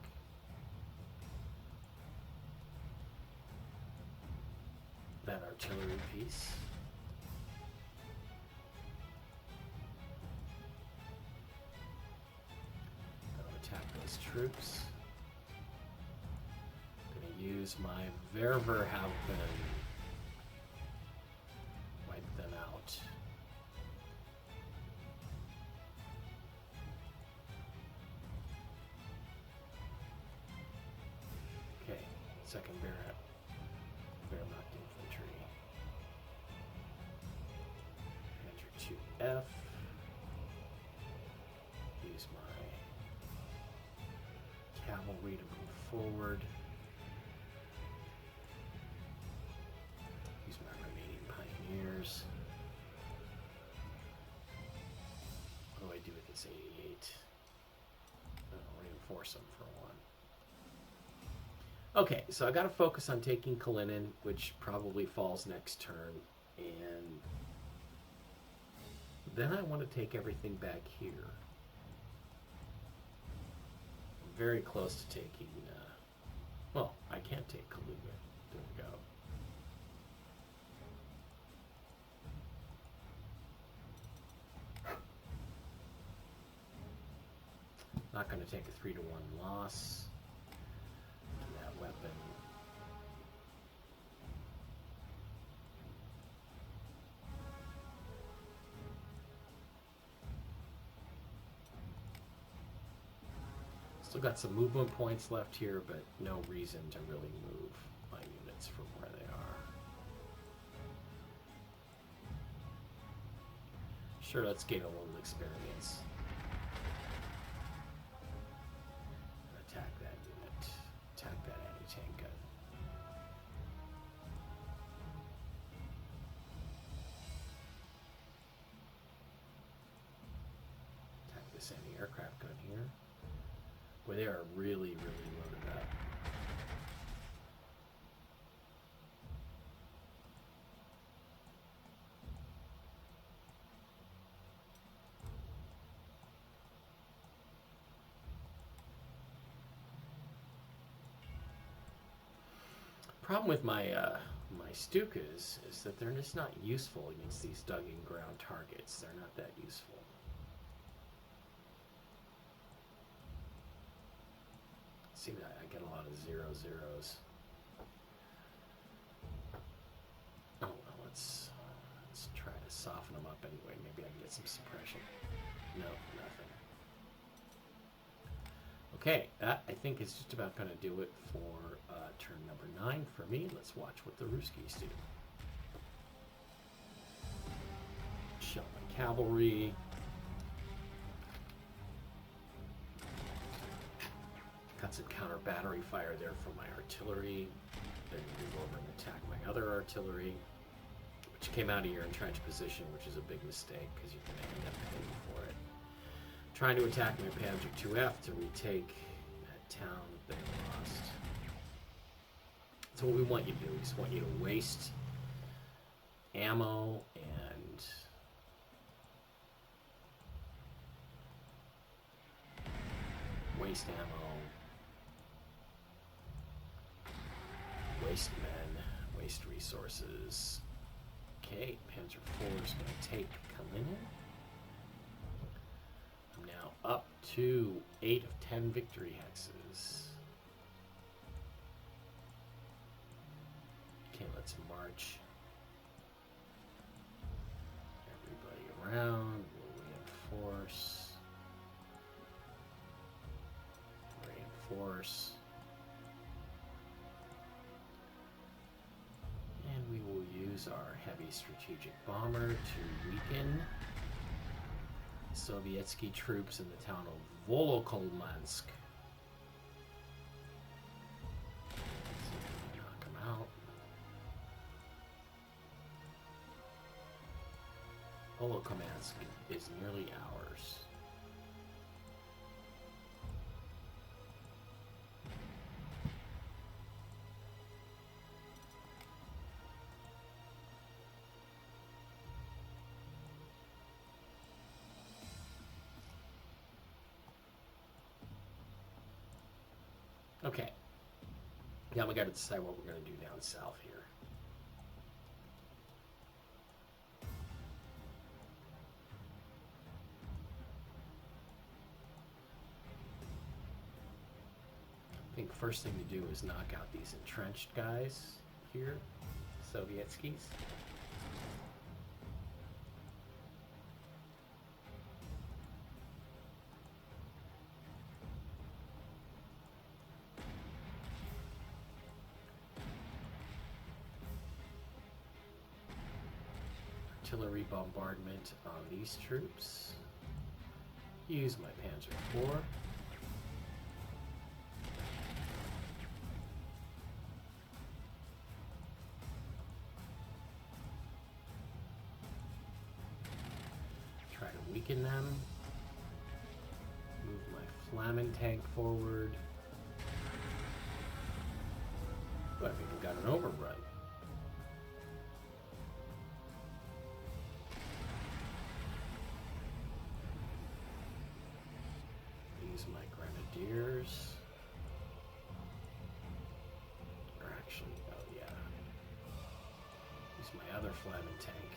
That artillery piece. Gonna attack those troops. Gonna use my Ververhaufen. Wipe them out. Okay, second Wehrmacht infantry. Enter 2F. Use my cavalry to move forward. Use my remaining pioneers. What do I do with this 88? I'll reinforce them for one. Okay, so I got to focus on taking Kalinin, which probably falls next turn, and then I want to take everything back here. I'm very close to taking, well, I can't take Kaluga. There we go. Not going to take a 3-1 loss. That weapon. Still got some movement points left here, but no reason to really move my units from where they are. Sure, let's gain a little experience. Attack that unit. Attack that anti-tank gun. Attack this anti-aircraft gun here. Boy, they are really, really loaded up. Problem with my my Stukas is that they're just not useful against these dug-in ground targets. They're not that useful. See that I get a lot of 0-0s. Oh well, let's try to soften them up anyway. Maybe I can get some suppression. No, nothing. Okay, that I think is just about going to do it for turn number 9 for me. Let's watch what the Ruskies do. Shell my cavalry. Got some counter battery fire there from my artillery. Then move over and attack my other artillery, which came out of your entrenched position, which is a big mistake because you're going to end up paying for it. Trying to attack my Panzer 2F to retake that town that they lost. That's what we want you to do. We just want you to waste ammo and waste men, waste resources. Okay, Panzer IV is going to take Kalinin. I'm now up to 8 of 10 victory hexes. Okay, let's march everybody around. We'll reinforce. force. And we will use our heavy strategic bomber to weaken Sovietsky troops in the town of Volokolamsk. Knock them out. Volokolamsk is nearly ours. Okay. Now we got to decide what we're going to do down south here. I think first thing to do is knock out these entrenched guys here, Sovietskis. Artillery bombardment on these troops. Use my Panzer IV. Try to weaken them. Move my Flamen tank forward. Oh, I've even got an overrun. My grenadiers, or actually, oh yeah, use my other Flamen tank.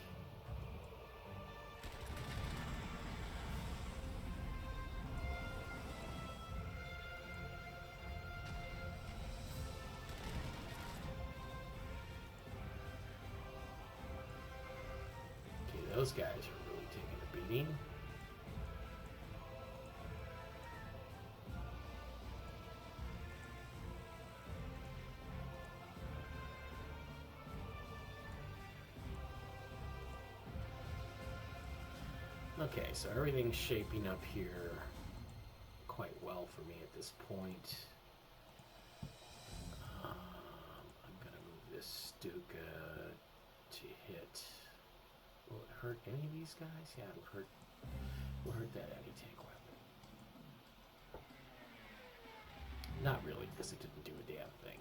Okay, those guys are really taking a beating. Okay, so everything's shaping up here quite well for me at this point. I'm going to move this Stuka to hit. Will it hurt any of these guys? Yeah, it'll hurt that anti-tank weapon. Not really, because it didn't do a damn thing.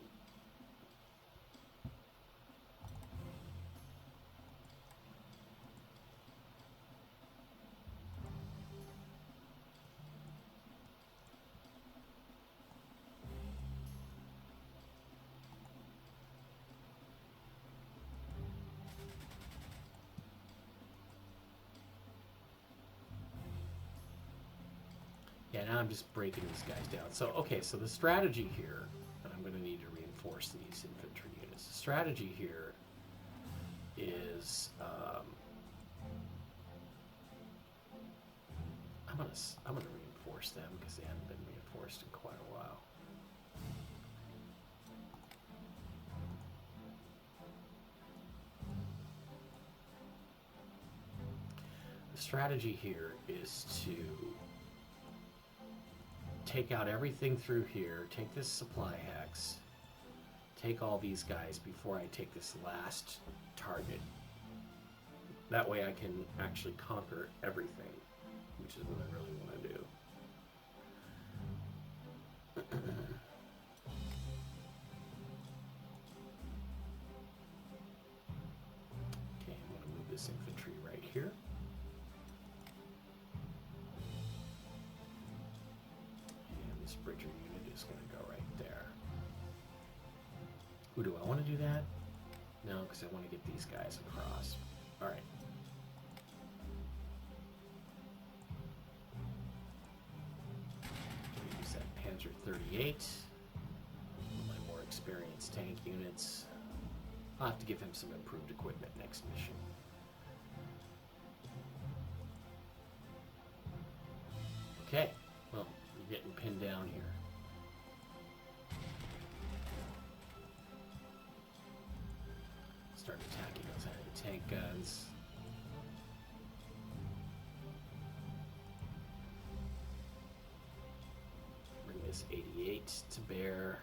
Yeah, now I'm just breaking these guys down. So, okay, so the strategy here, and I'm going to need to reinforce these infantry units. The strategy here is, I'm gonna reinforce them because they haven't been reinforced in quite a while. The strategy here is to take out everything through here, take this supply hex, take all these guys before I take this last target. That way I can actually conquer everything, which is what I really want to do. Okay, I'm going to move this infantry right here. Bridger unit is going to go right there. Ooh, do I want to do that? No, because I want to get these guys across. All right. Use that Panzer 38. My more experienced tank units. I'll have to give him some improved equipment next mission. Okay. Well, you're getting pinned down here. Start attacking those anti-tank guns. Bring this 88 to bear.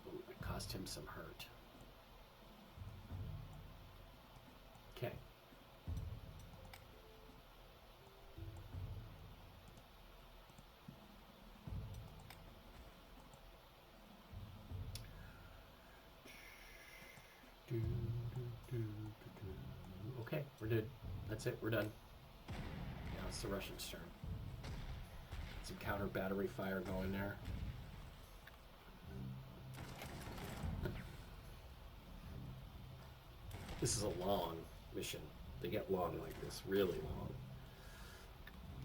Ooh, it cost him some hurt. Okay. Okay, we're good. That's it, we're done. Now it's the Russians' turn. Some counter battery fire going there. This is a long mission. They get long like this, really long,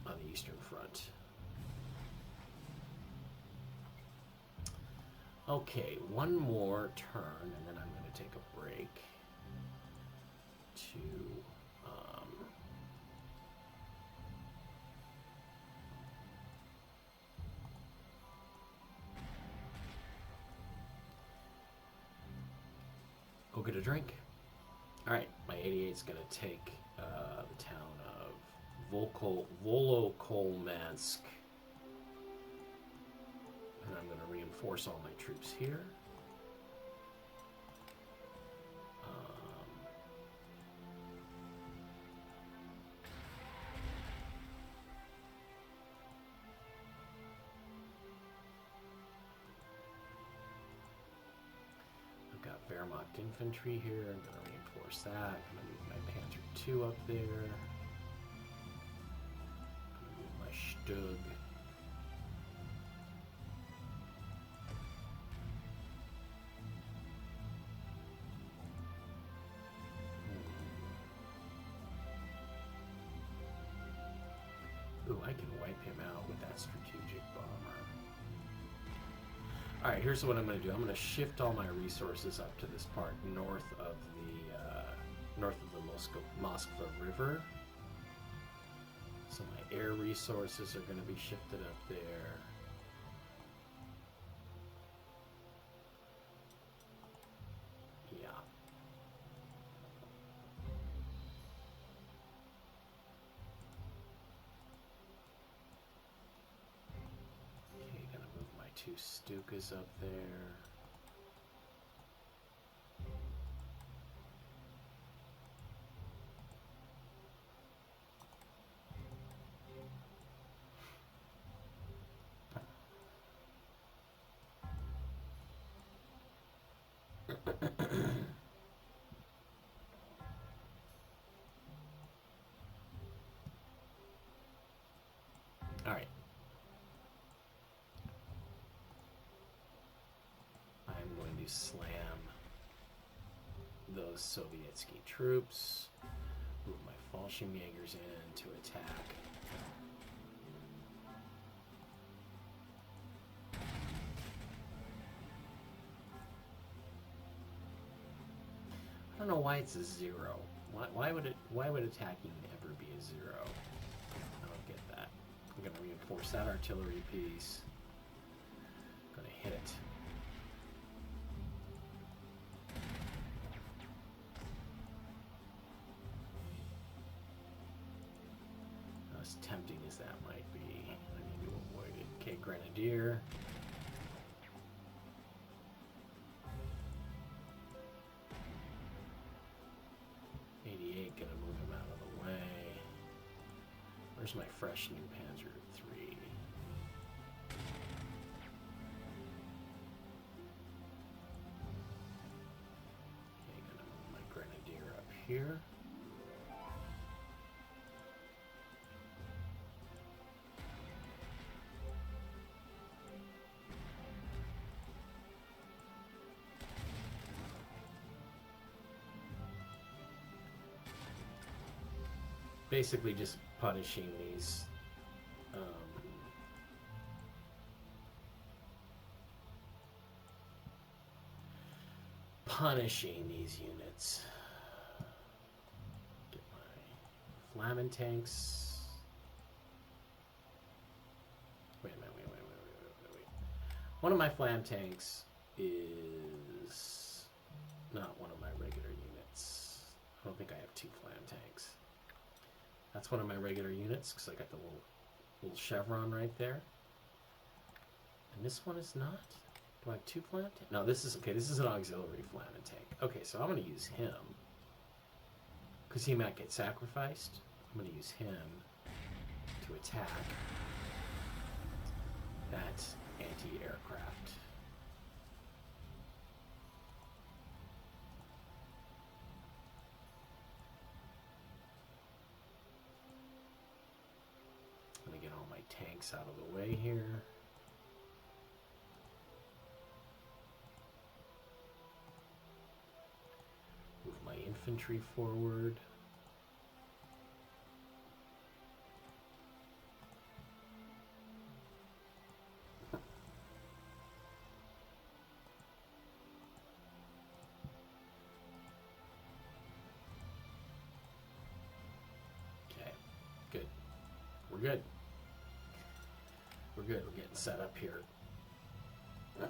on the Eastern Front. Okay, one more turn, and then I'm going to take a break to go get a drink. All right, my 88 is going to take the town of Volokolmansk, and I'm going to reinforce all my troops here. I've got Wehrmacht infantry here. I'm going to reinforce that. I'm going to move my Panther 2 up there. I'm going to move my Stug. Ooh, I can wipe him out with that strategic bomber. Alright, here's what I'm going to do. I'm going to shift all my resources up to this part north of the Moskva River. So my air resources are going to be shifted up there. Yeah. Okay, gonna move my 2 Stukas up there. All right. I'm going to slam those Sovietsky troops. Move my Fallschirmjägers in to attack. I don't know why it's a 0. Why would attacking ever be a 0? I don't get that. I'm going to reinforce that artillery piece. Going to hit it. As tempting as that might be, I need to avoid it. Okay, Grenadier. Gonna move him out of the way. Where's my fresh new Panzer III? Okay, gonna move my Grenadier up here. Basically just punishing these units. Get my Flamen tanks. Wait a minute, wait. One of my flam tanks is not one of my regular units. I don't think I have 2 flam tanks. That's one of my regular units because I got the little chevron right there. And this one is not. Do I have 2 flam tanks? No, this is okay. This is an auxiliary flam tank. Okay, so I'm going to use him because he might get sacrificed. I'm going to use him to attack that anti-aircraft. Let me get all my tanks out of the way here. Move my infantry forward. Good. We're good. We're getting set up here. The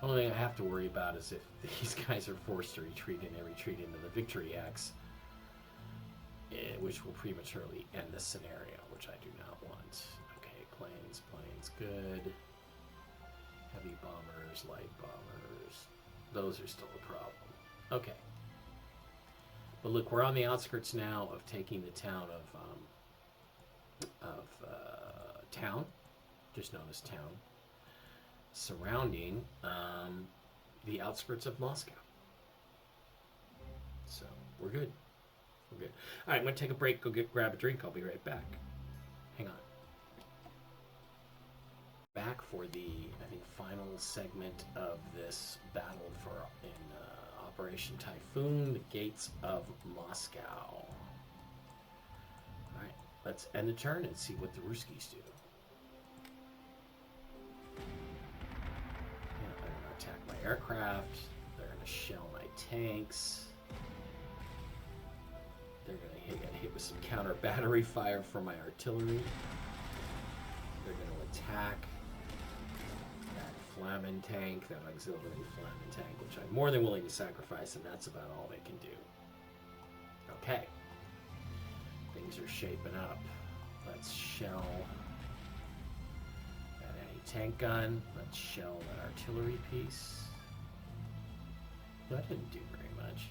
only thing I have to worry about is if these guys are forced to retreat and they retreat into the victory X, which will prematurely end the scenario, which I do not want. Okay, planes, good. Heavy bombers, light bombers. Those are still a problem. Okay. But look, we're on the outskirts now of taking the town of Town, just known as Town, surrounding the outskirts of Moscow. So we're good. We're good. All right, I'm going to take a break, grab a drink. I'll be right back. Hang on. Back for the, I think, final segment of this battle in Operation Typhoon, the gates of Moscow. All right, let's end the turn and see what the Ruskies do. Yeah, they're going to attack my aircraft. They're going to shell my tanks. They're going to get hit with some counter battery fire from my artillery. They're going to attack Flamin tank, that auxiliary Flamin tank, which I'm more than willing to sacrifice, and that's about all they can do. Okay. Things are shaping up. Let's shell that anti-tank gun. Let's shell that artillery piece. That didn't do very much.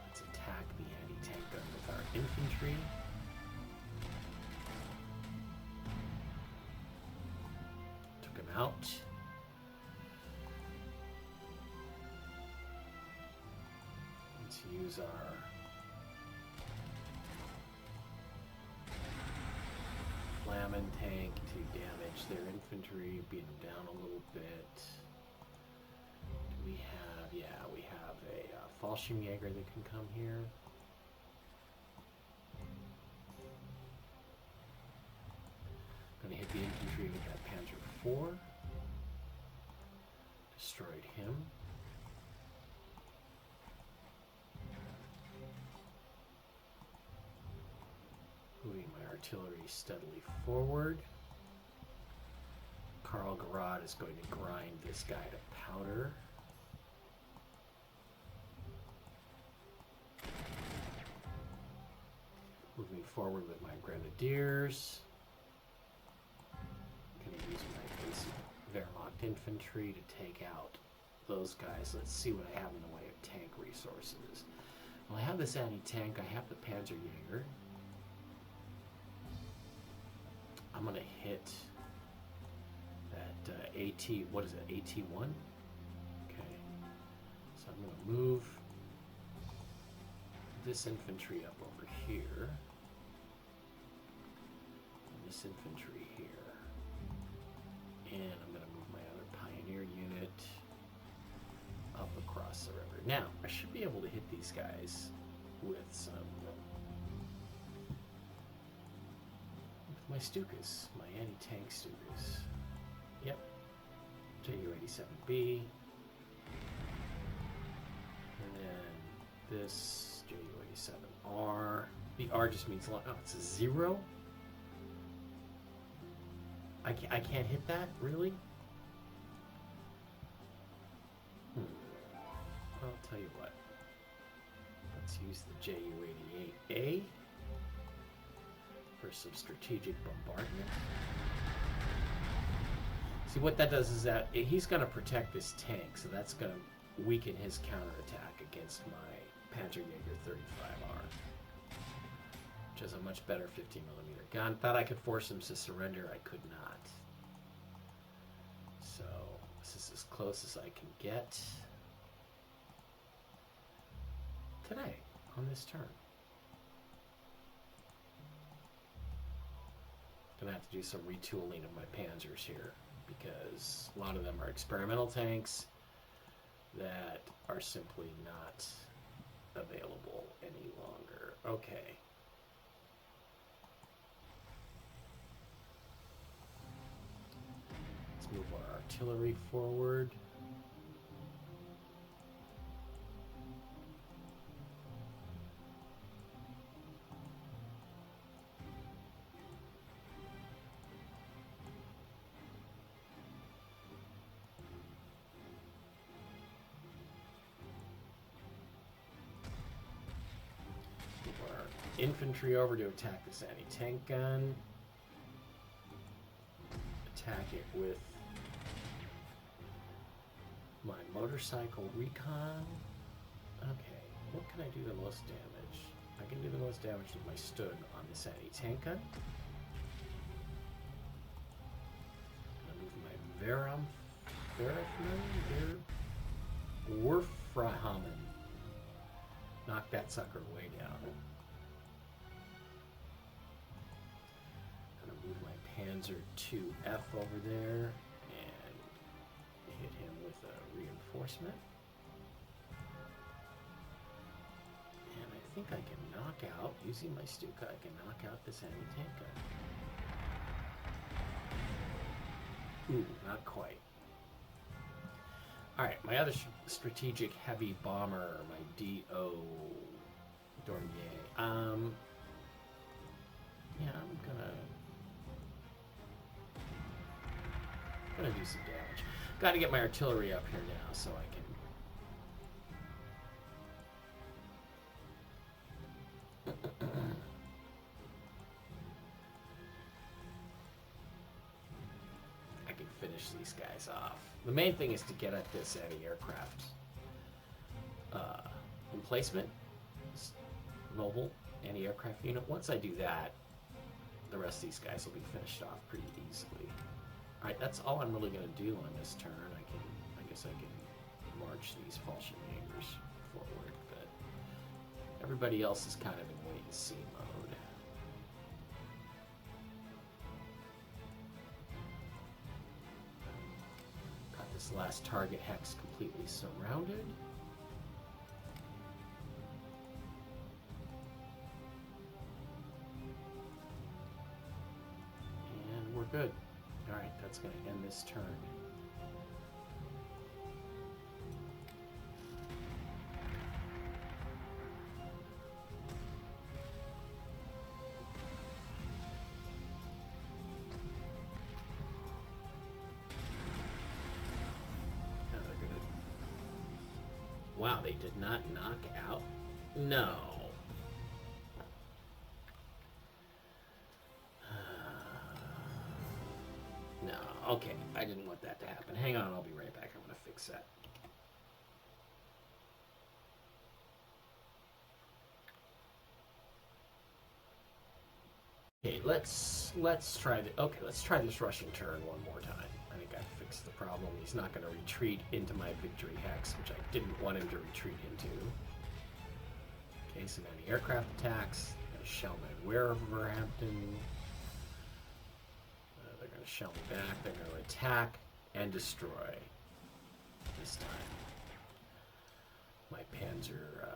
Let's attack the anti-tank gun with our infantry. Out. Let's use our Flamin tank to damage their infantry, beat them down a little bit. Do we have, yeah, we have a Fallschirmjäger that can come here. Gonna hit the infantry with that Panzer IV. Destroyed him. Moving my artillery steadily forward. Karl Garad is going to grind this guy to powder. Moving forward with my grenadiers. Going to use my basic Wehrmacht infantry to take out those guys. Let's see what I have in the way of tank resources. Well, I have this anti-tank. I have the Panzerjäger. I'm going to hit that AT, what is it, AT-1? Okay. So I'm going to move this infantry up over here. And this infantry here. And I'm going to move my other Pioneer unit up across the river. Now, I should be able to hit these guys with some... my Stukas, my anti-tank Stukas. Yep. JU-87B. And then this JU-87R. The R just means, oh, it's a 0? I can't hit that? Really? I'll tell you what. Let's use the JU-88A for some strategic bombardment. See, what that does is that he's going to protect this tank, so that's going to weaken his counterattack against my Panzerjäger 35R, which is a much better 15mm gun. Thought I could force him to surrender. I could not. So this is as close as I can get today on this turn. Gonna have to do some retooling of my panzers here, because a lot of them are experimental tanks that are simply not available any longer. Okay. Let's move our artillery forward. Infantry over to attack this anti-tank gun. Attack it with my motorcycle recon. Okay, what can I do the most damage? I can do the most damage with my Stug on this anti-tank gun. I'm gonna move my Werfrahmen. Knock that sucker way down. Panzer IIF over there and hit him with a reinforcement. And I think I can knock out, using my Stuka, I can knock out this anti-tank gun. Ooh, not quite. Alright, my other strategic heavy bomber, my D.O. Dornier. Yeah, I'm gonna do some damage. Got to get my artillery up here now so I can. I can finish these guys off. The main thing is to get at this anti-aircraft emplacement, mobile anti-aircraft unit. Once I do that, the rest of these guys will be finished off pretty easily. Alright, that's all I'm really going to do on this turn. I guess I can march these Fallschirmjägers forward, but everybody else is kind of in wait-and-see mode. Got this last target hex completely surrounded. And we're good. Alright, that's going to end this turn. Now they're gonna... Wow, they did not knock out? No. Okay, I didn't want that to happen. Hang on, I'll be right back. I'm going to fix that. Okay, let's try let's try this Russian turn one more time. I think I fixed the problem. He's not going to retreat into my victory hex, which I didn't want him to retreat into. Okay, some anti-aircraft attacks. I'm going to shell my Werverhampton. They're going to shell me back. They're going to attack and destroy this time. My Panzer,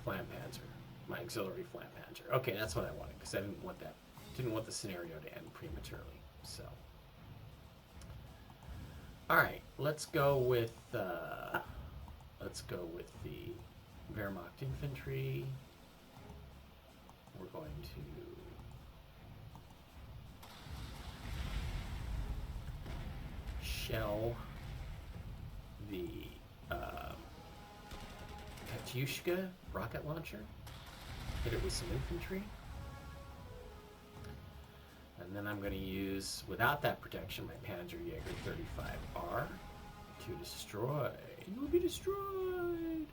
Flam Panzer, my auxiliary Flam Panzer. Okay, that's what I wanted because I didn't want the scenario to end prematurely. So, all right, let's go with the Wehrmacht infantry. We're going to shell the Katyushka rocket launcher. Hit it with some infantry. And then I'm going to use, without that protection, my Panzerjäger 35R to destroy. You will be destroyed!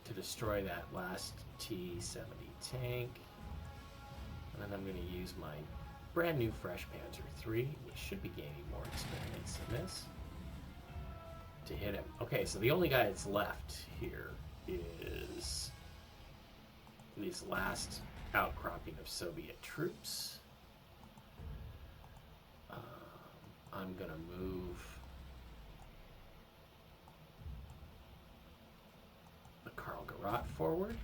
To destroy that last T-70 tank. And then I'm going to use my brand new fresh Panzer III, which should be gaining more experience in this, to hit him. Okay, so the only guy that's left here is this last outcropping of Soviet troops. I'm going to move the Karl Garat forward,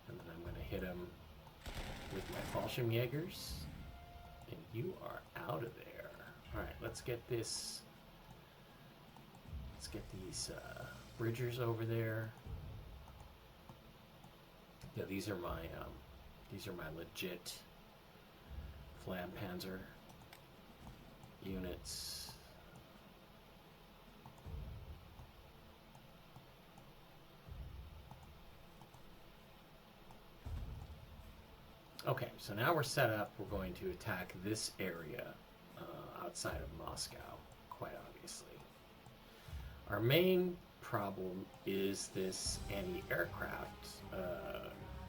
and then I'm going to hit him with my Fallschirmjägers, and you are out of there. All right, let's get this. Let's get these bridgers over there. Yeah, these are my legit Flampanzer units. Okay, so now we're set up. We're going to attack this area outside of Moscow, quite obviously. Our main problem is this anti-aircraft,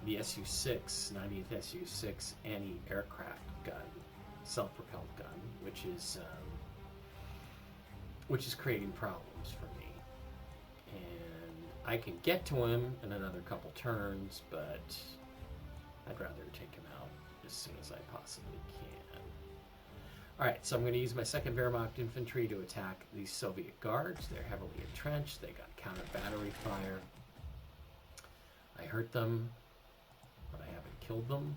the Su-6, 90th Su-6 anti-aircraft gun, self-propelled gun, which is creating problems for me. And I can get to him in another couple turns, but I'd rather take him out as soon as I possibly can. Alright, so I'm going to use my 2nd Wehrmacht infantry to attack these Soviet guards. They're heavily entrenched. They got counter-battery fire. I hurt them, but I haven't killed them.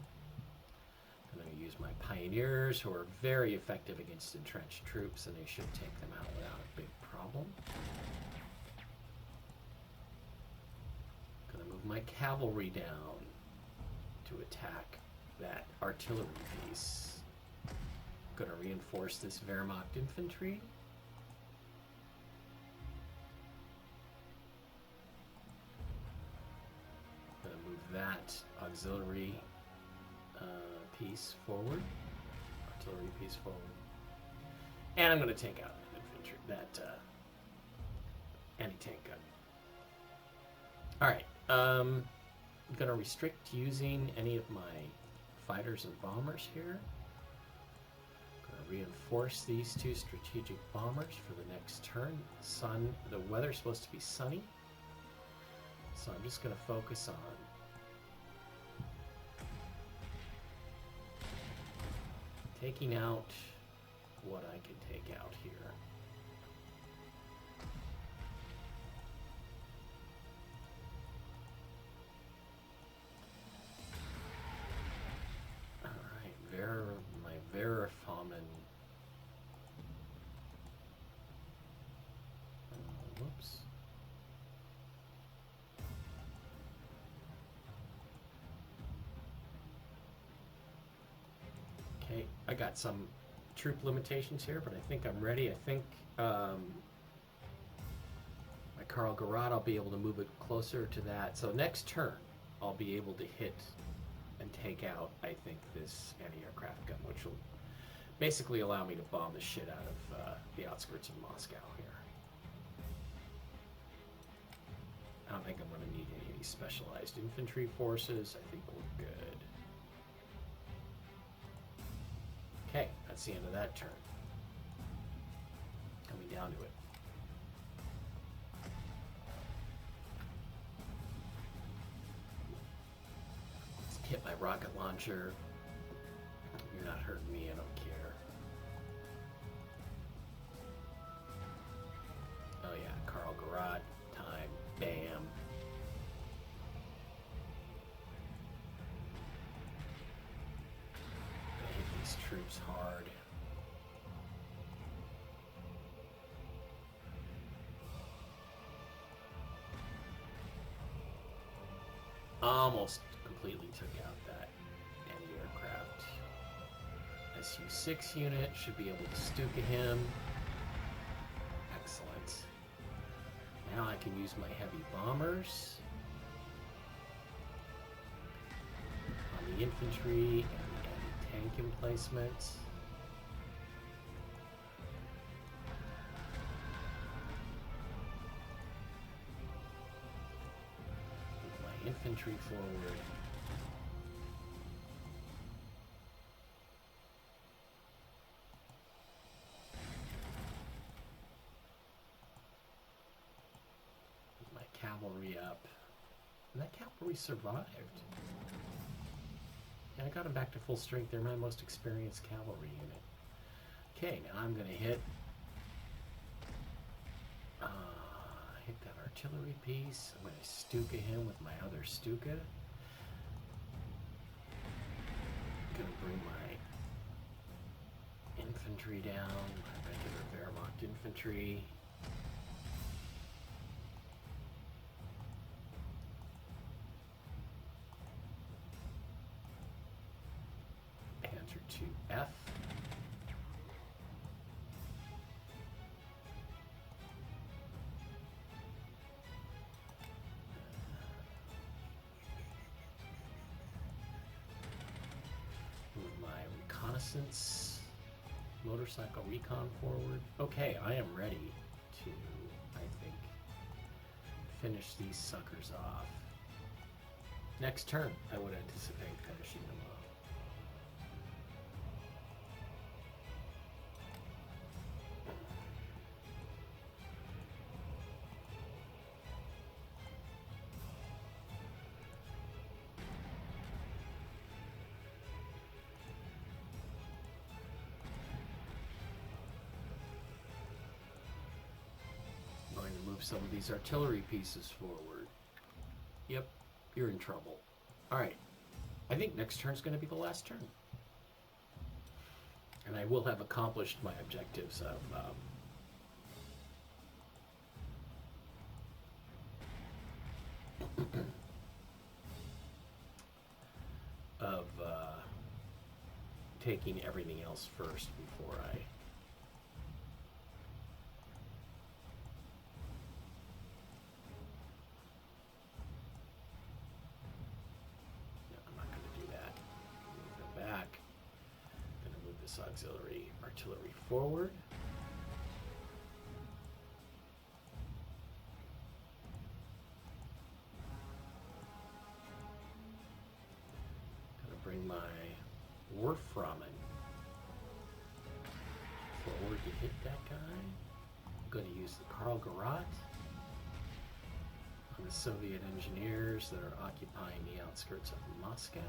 I'm going to use my pioneers, who are very effective against entrenched troops, and they should take them out without a big problem. I'm going to move my cavalry down to attack that artillery piece. I'm going to reinforce this Wehrmacht infantry. I'm going to move that auxiliary piece forward, artillery piece forward, and I'm going to take out that infantry, that anti-tank gun. All right, I'm going to restrict using any of my fighters and bombers here. I'm going to reinforce these 2 strategic bombers for the next turn. The weather's supposed to be sunny, so I'm just going to focus on taking out what I can take out here. Alright, my Verifaumen. Whoops. Okay, I got some troop limitations here, but I think I'm ready. I think my Karl Garat, I'll be able to move it closer to that. So next turn, I'll be able to hit and take out, I think, this anti-aircraft gun, which will basically allow me to bomb the shit out of the outskirts of Moscow here. I don't think I'm going to need any specialized infantry forces. I think we're good. Okay, that's the end of that turn. Coming down to it. Let's hit my rocket launcher. You're not hurting me, I don't care. Oh yeah, Karl Garat, time, bam. Hit these troops hard. almost completely took out that anti-aircraft. Su-6 unit should be able to Stuka him. Excellent. Now I can use my heavy bombers on the infantry and the anti-tank emplacement. Move my infantry forward. Cavalry up. And that cavalry survived. And I got them back to full strength. They're my most experienced cavalry unit. Okay, now I'm going to hit that artillery piece. I'm going to Stuka him with my other Stuka. Going to bring my infantry down, my regular Wehrmacht infantry. To F. Move my reconnaissance motorcycle recon forward. Okay, I am ready to, I think, finish these suckers off. Next turn, I would anticipate finishing them off. Some of these artillery pieces forward. Yep, you're in trouble. Alright, I think next turn's going to be the last turn. And I will have accomplished my objectives of taking everything else first before I auxiliary artillery forward. Gonna bring my Warframen forward to hit that guy. I'm gonna use the Karl Garat on the Soviet engineers that are occupying the outskirts of Moscow.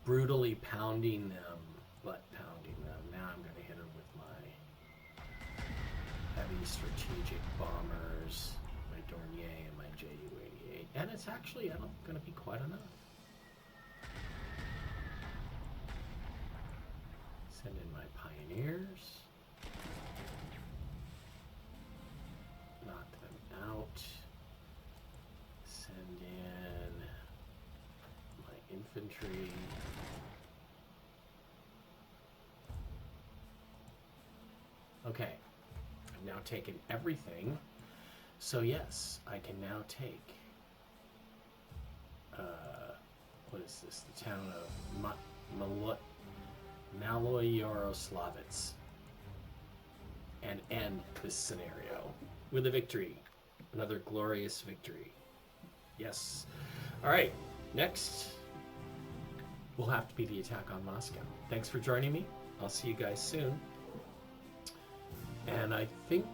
Brutally pounding them, butt pounding them. Now I'm going to hit them with my heavy strategic bombers, my Dornier and my Ju-88. And it's actually, I don't going to be quite enough. Send in my Pioneers. Knock them out. Send in my infantry. Okay, I've now taken everything, so yes, I can now take, what is this, the town of Maloy-Yaroslavets, and end this scenario with a victory, another glorious victory. Yes. All right, next will have to be the attack on Moscow. Thanks for joining me. I'll see you guys soon. And I think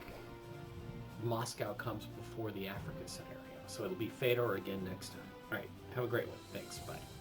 Moscow comes before the African scenario. So it'll be Fedor again next time. All right. Have a great one. Thanks. Bye.